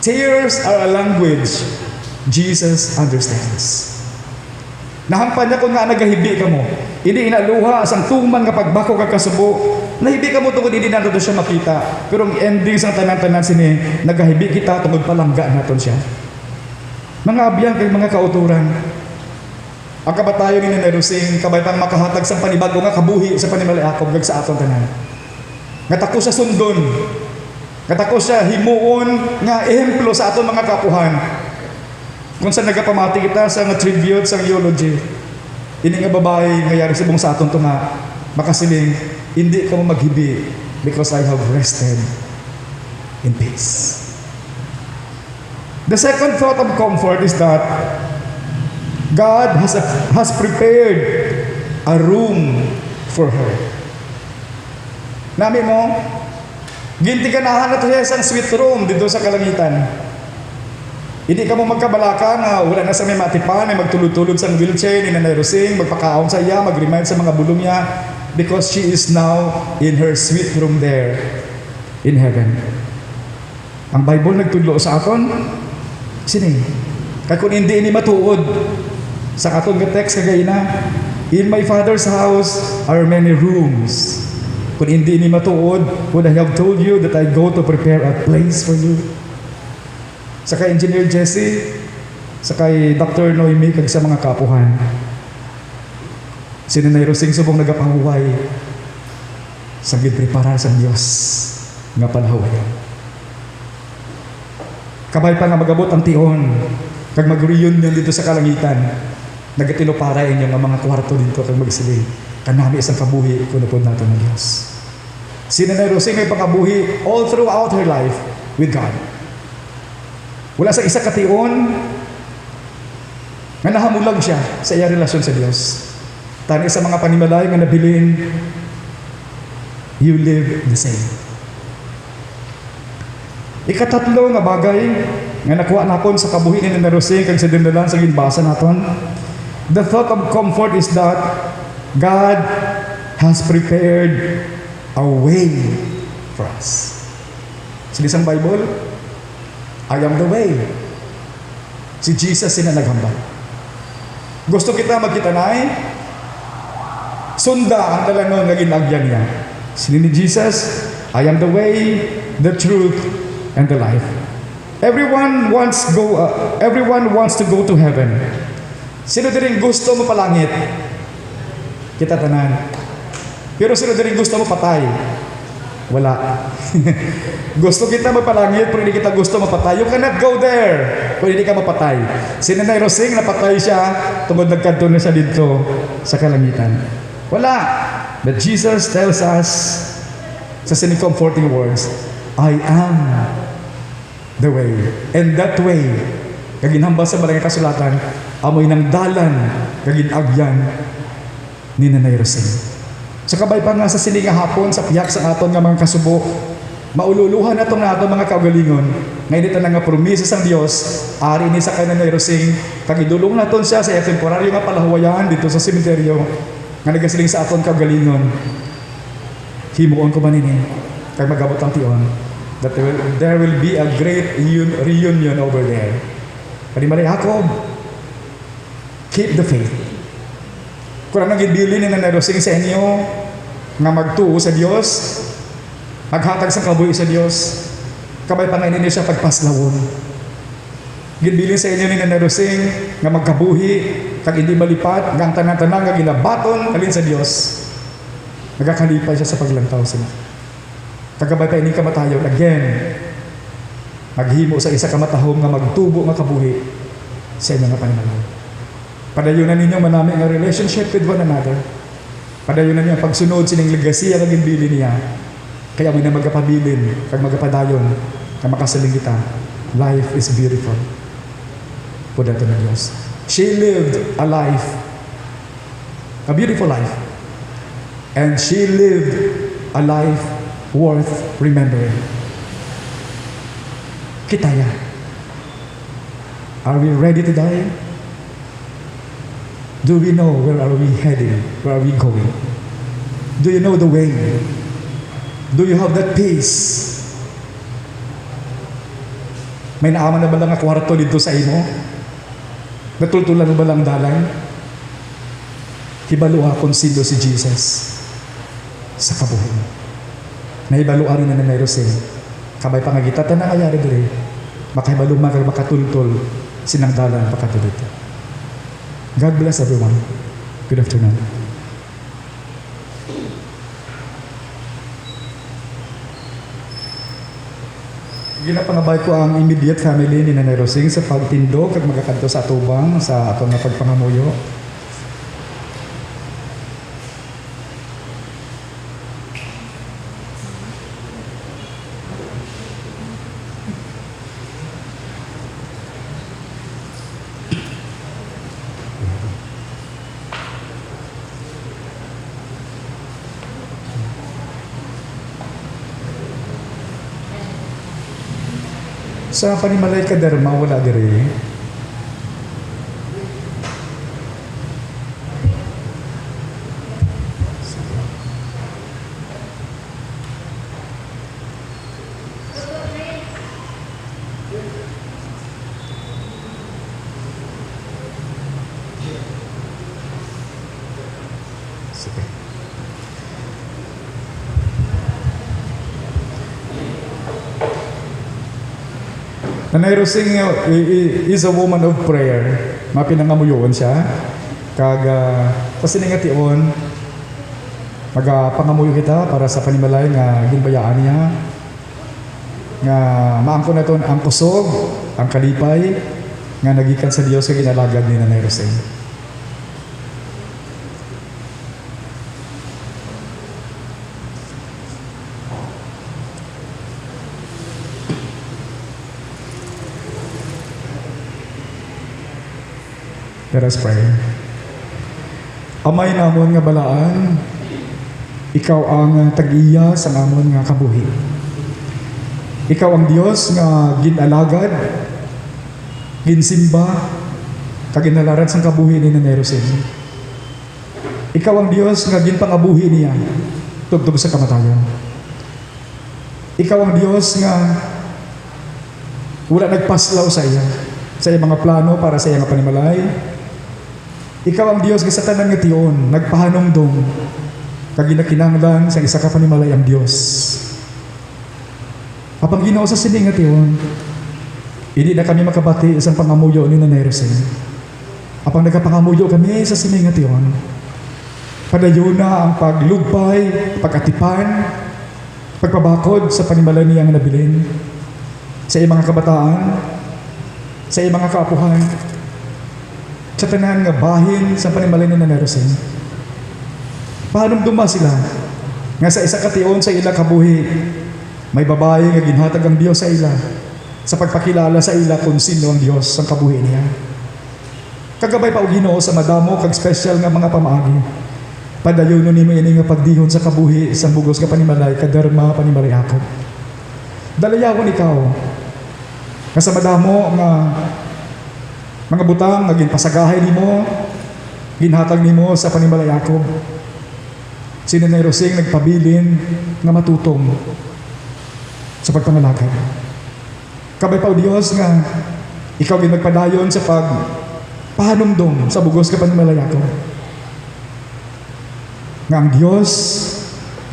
Tears are a language Jesus understands. Nahampan niya kung nga nagahibi ka mo. Hindi inaluha asang tuman nga pagbako ka kasubo. Nahibi ka mo tungkol hindi nato siya makita. Pero ang ending sa tanan-tanan sini, nagahibi kita tungkol palangga naton siya. Mga abyan kay mga kauturan. Ang kabatayon ni Nanay Rosing, kabay pang makahatag sa panibago nga kabuhi sa panimalay Jacob gag sa aton tanan. Ngatako sa sundon. Ngatako siya himuon nga ehemplo sa aton mga kapuhan. Kung saan nagapamati kita sa nga tribute sa eulogy. Ini nga babae nga yari sa buong sa aton to nga makasiling, hindi ka mo maghibi because I have rested in peace. The second thought of comfort is that God has prepared a room for her. Nami mo, gintiganahan na to siya isang sweet room dito sa kalangitan. Hindi ka mo magkabalaka nga wala na sa may matipan, may magtulod-tulod sa wheelchair ni Nanay Rosing, magpakaon sa iya, mag-remind sa mga bulong niya, because she is now in her sweet room there in heaven. Ang Bible nagtudlo sa aton, sini, kaya kung hindi ini matuod, sa aton nga text kagay na, in my Father's house are many rooms. Kung hindi ini matuod, would I have told you that I go to prepare a place for you? Sa kay Engineer Jesse, sa kay Dr. Noemi, kag sa mga kapuhan. Si Nanay Rosing subong nagapahuway sa gidprepara sa Dios nga panahuwayan. Kabay pa nga magabot ang tion, kag mag-reunion dito sa kalangitan, nagatinupara inyong mga kwarto dito kag magsiling, kanami isang kabuhi kunupod nato ng Dios. Si Nanay Rosing ay pakabuhi all throughout her life with God. Wala sa isa kation nga nahamulag siya sa iya relasyon sa Dios. Tani sa mga panimalay nga nabilin, you live the same. Ikatatlo nga bagay nga nakuha nakon sa kabuhi ni Nanay Rosing kag sa dindalan sa ginbasa naton, the thought of comfort is that God has prepared a way for us. Sa isang Bible, I am the way. Si Jesus sina naghambal. Gusto kita magkitanay, sunda ang dalanon nga ginagyan niya. Sini ni Jesus, I am the way, the truth, and the life. Everyone wants to go to heaven. Sino din gusto mo palangit? Kita tanan. Pero sino din gusto mo patay? Wala. Gusto kita mapalangit, pero hindi kita gusto mapatay. You cannot go there kung hindi ka mapatay. Si Nanay Rosing, napatay siya, tungkol nagkanto na siya dito sa kalangitan. Wala. But Jesus tells us sa sinicomforting words, I am the way. And that way, kaginhambal sa maraming kasulatan, amoy ng dalan, kaginagyan ni Nanay Rosing. Sa kabay pa nga sa sininga hapon, sa piyak sa aton nga mga kasubo, maululuhan na itong aton mga kaugalingon, ngayon ito na nga promisa sa Diyos, ari ni sa kanan ni Rosing, kagidulong na siya sa temporaryo nga palahuwayan dito sa sementeryo, nga nagasiling sa aton kaugalingon. Himuon ko ba nini, kag magabot ang tion, that there will be a great reunion over there. Panimalay Jacob, keep the faith. Kung ang nagibili ni nanarosing sa inyo, nga magtuo sa Dios, maghatag sa kabuhi sa Dios, kabay pangainin niyo siya pagpaslawon. Ginbilin sa inyo ni nanarosing, nga magkabuhi, kag hindi malipat, nga ang tanan-tanan nga ginabaton, kalin sa Dios. Nagakalipay siya sa paglantaw sila. Kagabay pa ini kamatayon, again, maghimo sa isa kamatahom nga magtubo nga kabuhi sa inyo nga pananaw. Padayunan ninyo manami nga relationship with one another. Padayunan niyo ang pagsunod sining legacy ang ginbili niya. Kaya may na magapabilin, kag magapadayon, na makasaling kita. Life is beautiful. Po dato ng Diyos. She lived a life, a beautiful life. And she lived a life worth remembering. Kitaya. Are we ready to die? Do we know where are we heading? Where are we going? Do you know the way? Do you have that peace? May naaman na ba lang nga kwarto dito sa imo? Natultulan mo ba lang dalan? Hibaluha kung sino si Jesus sa kabuhi mo. Nahibaluha rin na mayroon siya. Kabay pangagitatan na kayari diri. Makahibalo makatultol sinang dalan pakatulid. God bless everyone. Good afternoon. Ginapangabay ko ang immediate family ni Nanay Rosing sa pagtindog at magkakanto sa atubang sa atong na pagpangamuyo. Sa Panimalay Kaderma, wala diri. Sige. Nanay Rosing is a woman of prayer. Mapinangamuyon siya. Pasiningation, magapangamuyo kita para sa panimalay nga ginbayaan niya. Nga maangko na ton ang kusog, ang kalipay, nga nagikan sa Dios nga ginalagad ni Nanay Rosing. Let us pray. Amay namon nga balaan, ikaw ang tag-iya sa namon nga kabuhi. Ikaw ang Dios nga ginalagad, ginsimba, kaginalaran sang kabuhi ni Nanay Rosing. Ikaw ang Dios nga ginpangabuhi niya, tugtog sa kamatayon. Ikaw ang Dios nga wala nagpaslaw sa iya, sa iyang mga plano para sa iyang panimalay. Ikaw ang Diyos sa tanan nga tiyon, nagpahanongdong, kaginakinanglan sa isa ka panimalay ang Diyos. Apang Ginoo sa sining nga tiyon, hindi na kami makabati isang pangamuyo ni Nanay Rosing. Apang nagkapangamuyo kami sa sining nga tiyon, padayon na ang paglugpay, pagkatipan, pagpabakod sa panimalay niyang nabilin, sa iyang mga kabataan, sa iyang mga kaapuhan, sa tanan nga bahin sa panimalay ni Nanay Rosing. Paano duma sila? Nga sa isa kation sa ila kabuhi, may babae nga ginhatag ang Dios sa ila, sa pagpakilala sa ila kung sino ang Dios ang kabuhi niya. Kagabay pa og Ginoo sa madamo kag special nga mga pamaagi. Padayon ni mo ini nga pagdihon sa kabuhi sa bugos nga panimalay Kaderma Panimalay Jacob. Dalayawon ikaw. Nga sa madamo nga mga butang nga ginpasagahay nimo, ginhatag nimo sa panimalay Jacob. Si Nanay Rosing nagpabilin nga matutong. sa pagpangalagad. Kabay pa o Dios nga ikaw ginagpadayon sa pahanumdom sa bugos ka panimalayako. Nga ang Dios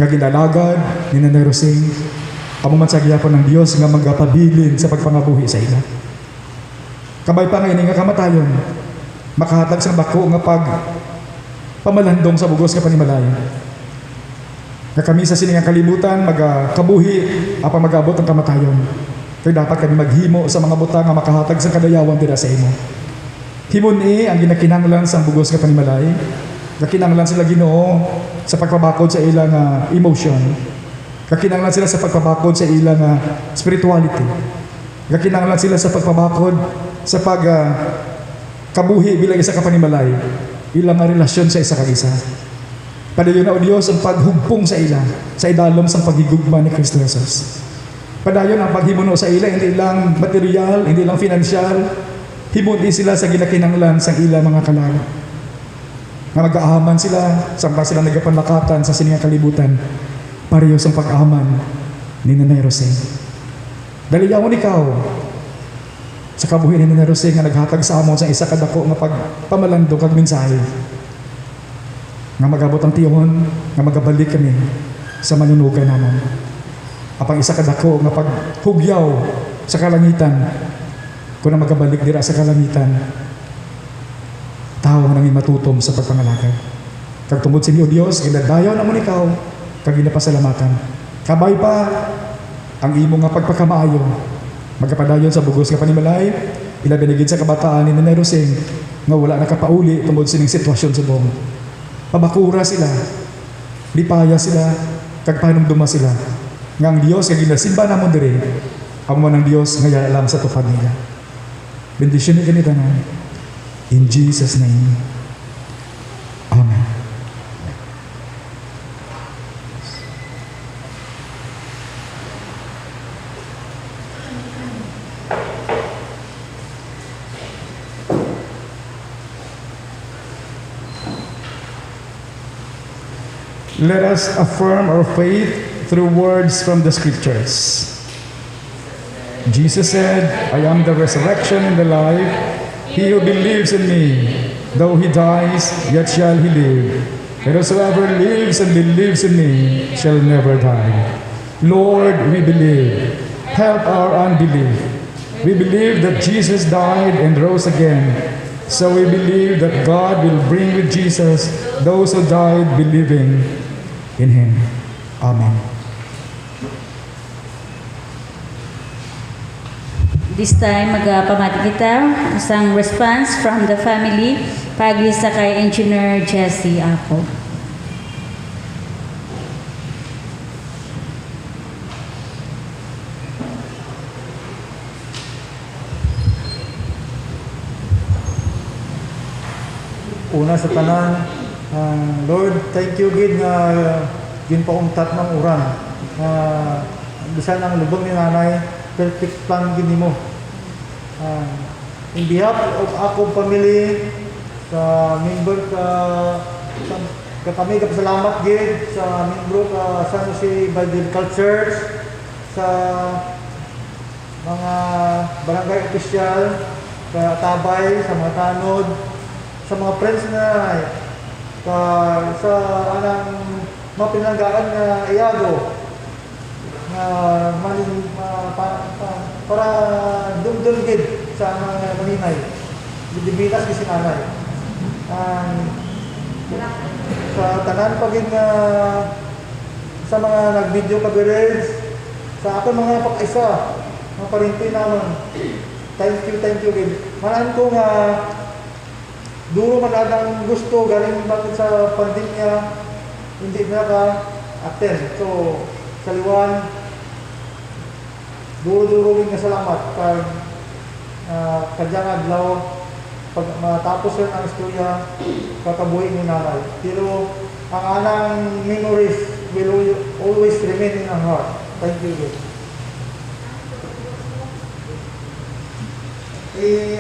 nga ginalagad ni Nanay Rosing, amo man sa giyapon ng Dios nga magapabilin sa pagpangabuhi sa ila. Kabay pa nga ini nga kamatayon, makahatag sa bako nga pamalandong sa bugos ka panimalaya. Nga kami sa siningang kalibutan magkabuhi apa magabot ang kamatayon. Kaya dapat kami maghimo sa mga butang nga makahatag sa kadayawan dira sa imo. Himon ang ginakinanglan sa bugos nga panimalay. Kakinanglan sila Ginoo sa pagpabakod sa ilang emotion. Kakinanglan sila sa pagpabakod sa ilang spirituality. Kakinanglan sila sa pagpabakod sa kabuhi bilang isa ka panimalay. Ilang relasyon sa isa kag isa. Padayon na o Dios ang paghugpong sa ila sa idalom sa paghigugma ni Kristo Jesus. Padayon ang paghimuno sa ila, hindi lang material, hindi lang financial. Himundi sila sa ginakinanglan sa ila mga kalaga. Nga mag-aaman sila, sampa sila nagapanlakatan sa siningang kalibutan, parehas ang pag-aaman ni Nanay Rosing. Daliyawon ikaw sa kabuhi ni Nanay Rosing nga naghatag sa amon sa isa kadako nga pagpamalandong kag mensahe. Nga magabot ang tiyon, nga magabalik kami sa manunugan namon. Apang isa kadako nga paghugyaw sa kalangitan, kung na magabalik dira sa kalangitan, tao nangin matutom sa pagpangalagad. Kag tungod sa inyo Dios, ginadayon namon ikaw, kag ginapasalamatan. Kabay pa ang imo nga pagpakamaayo, magapadayon sa bugos nga panimalay, ilabi na gid sa kabataan ni Nanay Rosing nga wala nakapauli tungod sining sitwasyon sa buong. Pabakura sila, lipaya sila, kag panumduma sila. Nga ang Diyos, kag ginasimba namon diri, amo man ang Diyos nga alam sa tupad nila. Bendisyon ni ganito na. In Jesus' name, Amen. Let us affirm our faith through words from the scriptures. Jesus said, I am the resurrection and the life. He who believes in me, though he dies, yet shall he live. And whosoever lives and believes in me shall never die. Lord, we believe. Help our unbelief. We believe that Jesus died and rose again. So we believe that God will bring with Jesus those who died believing in Him. Amen. This time, magpamati kita isang response from the family pagi sa kay Engineer Jesse Ako. Una sa tanan, Lord, thank you gid nga ginpaumtat ng uran. Bisan ang lubong ni nanay, perfect plan gid nimo. In behalf of akong family, sa member ka kami kapasalamat gid sa membro ka San Jose Evangelical Church, sa mga barangay official, sa tabay, sa mga tanod, sa mga friends na sa anang mga pinanggaan na iyago na para dumdum gid sa mga maninay dibinas gi sinanay sa tanan pagin nga sa mga nag-video coverage sa ako mga pag-isa mga parinti naman thank you gid manan ko nga duro man adang gusto galing bakit sa pandemya hindi na ka attend. So sa liwan duro nga salamat pag kadyang adlaw pag matapos rin ang istorya kakabuhi ni nanay. Pero ang anang memories will always remain in our heart. Thank you.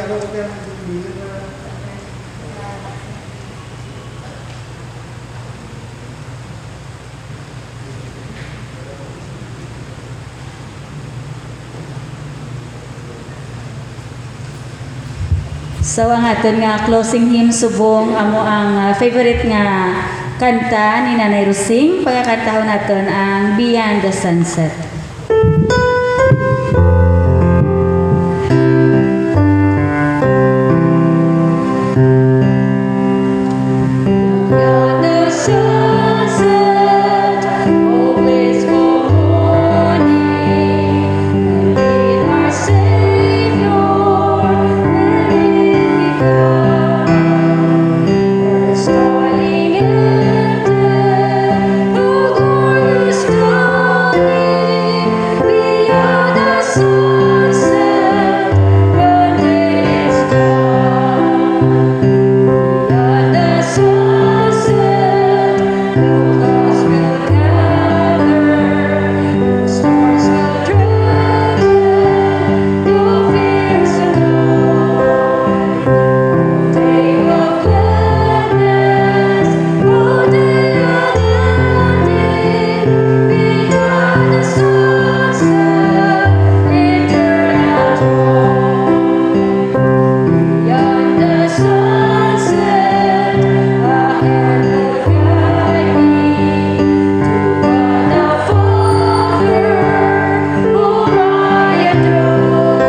Ano ko kaya bilin na So ang aton nga closing hymn subong amo ang favorite nga kanta ni Nanay Rusing, pagkakantahon naton ang Beyond the Sunset. Beyond the sunset, oh blissful morning, with our Savior, let it begun. Earth's toiling ended, oh glorious dawning, beyond the sunset, when day is done. Beyond the sunset, no clouds will gather, no stars will threaten, no fears alone. Day of gladness, oh day unending, beyond the sunset, eternal dawn. Beyond the sunset, a hand will guide me to God the Father, whom I adore.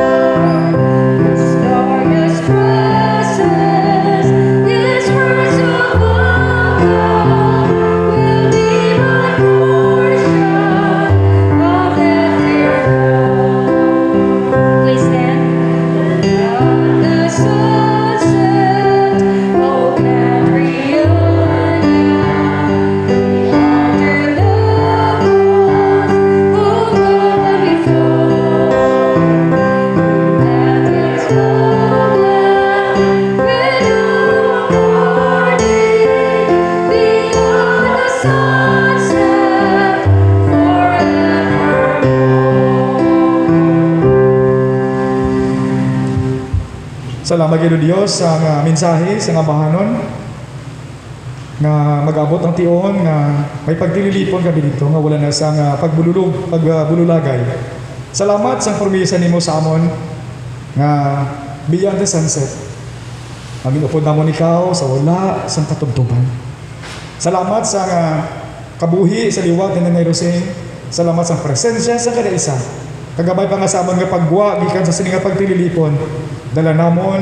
His glorious presence, His words of welcome will be my portion from that dear home. Please stand. Beyond the sunset, oh glad reunion, beyond the loved ones who've gone before. That is homeland, with no warning, beyond the sunset, forevermore. Salamat kayo Diyos sa nga mensahe sa nga bahanon nga mag-abot ang tion nga may pagtililipon kami dito nga wala na sa nga pagbululagay. Salamat sa promesa nimo sa amon nga beyond the sunset. Ang inupod namon ikaw sa wala sa katubtuban. Salamat sa nga kabuhi sa liwat ni Nanay Rosing. Salamat sa presensya sa kada isa. Kagabay pa nga sa amon nga pagwa gikan sa sining nga pagtililipon. Dala namon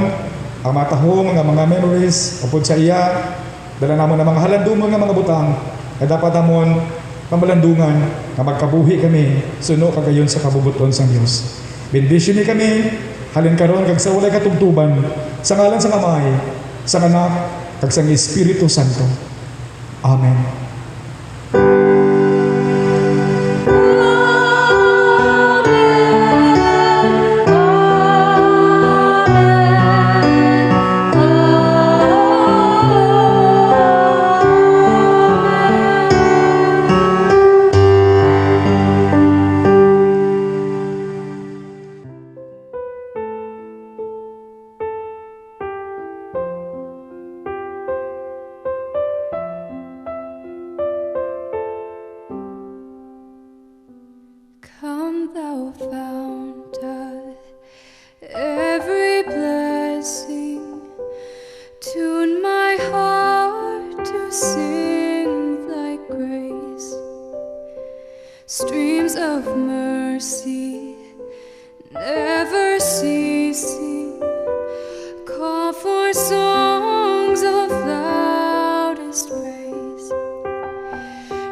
ang matahom nga mga memories upod sa iya. Dala namon ang mga halandumon nga mga butang na dapat namon pamalandungan nga magkabuhi kami suno kagayon sa kabubuton sang Dios. Bendisyon ni kami halin karon kag sa walay katubtuban sa ngalan sa Amay, sa Anak kag sa Espiritu Santo. Amen. Come, thou fount of every blessing, tune my heart to sing thy grace. Streams of mercy, never ceasing, call for songs of loudest praise.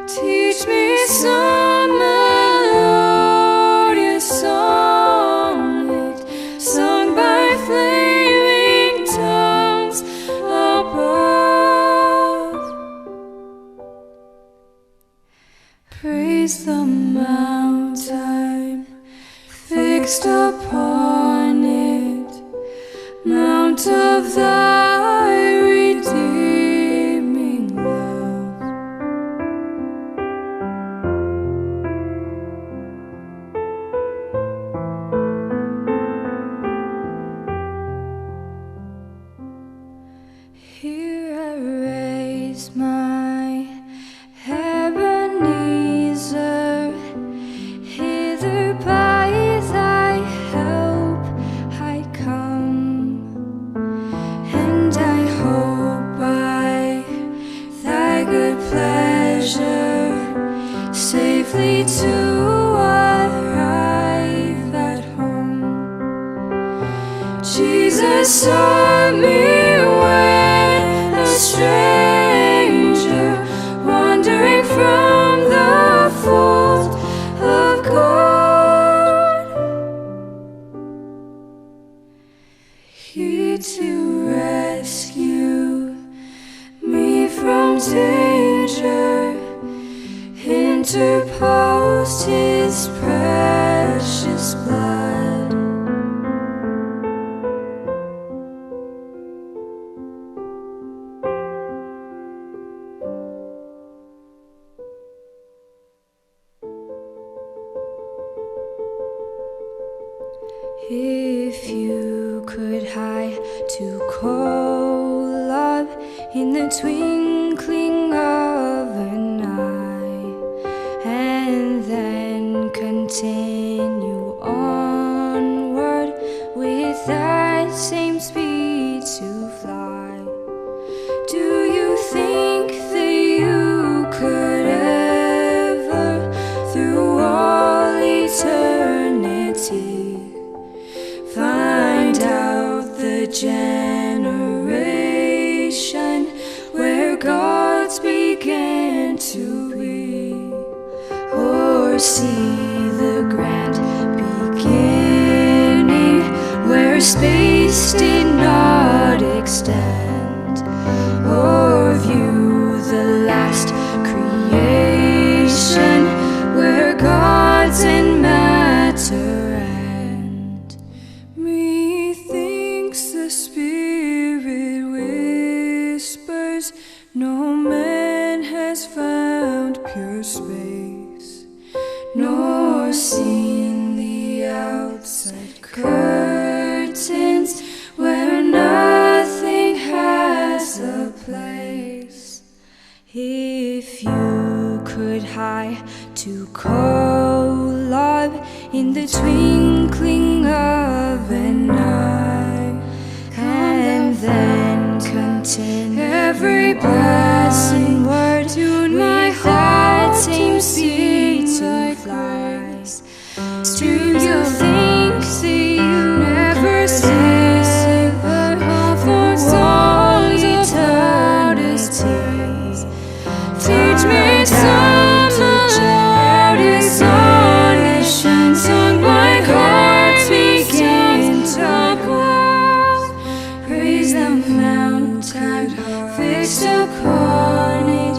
Teach me some melodious sonnet sung by flaming tongues above. Praise the mountain fixed upon it, mount of thy redeeming love. Here I raise my Ebenezer, hither by thy help I come. Jesus saw me when a stranger, wandering from the fold of God. He to rescue me from danger interposed his precious blood. If you could hide to cold love in the twinkling of an eye, and then continue onward with that same speed to fly, do you think that you could ever, through all eternity, find out the generation where gods began to be, or see the grand beginning where space did not extend, or view the last creation where gods and matter end? Methinks the Spirit whispers, no man has found pure space, nor seen the outside curtains where nothing has a place. If you could hide to cold love in the twinkling of an eye, and then continue every passing word to my heart same speed to fly, do you think that you never cease for all eternity? Teach me some melodic sonnet sung by hearts beginning to pause. Praise the mountain fixed upon it,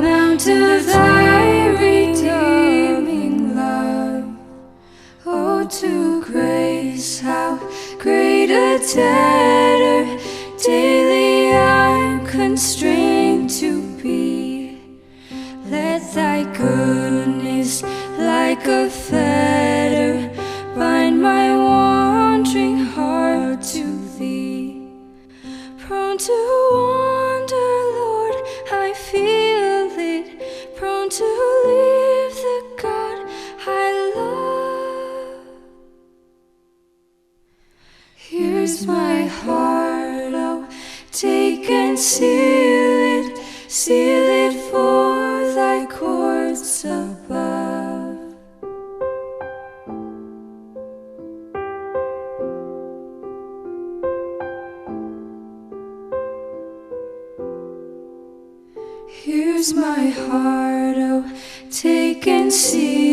mount of thy redeeming love. Oh, to grace, how great a debtor daily I'm constrained to be. Let thy goodness like a fetter bind my wandering heart to thee. Prone to wander, Lord, I feel it, prone to leave the God I love. Here's my heart, oh, take and seal it for thy courts above. Here's my heart, oh, take and seal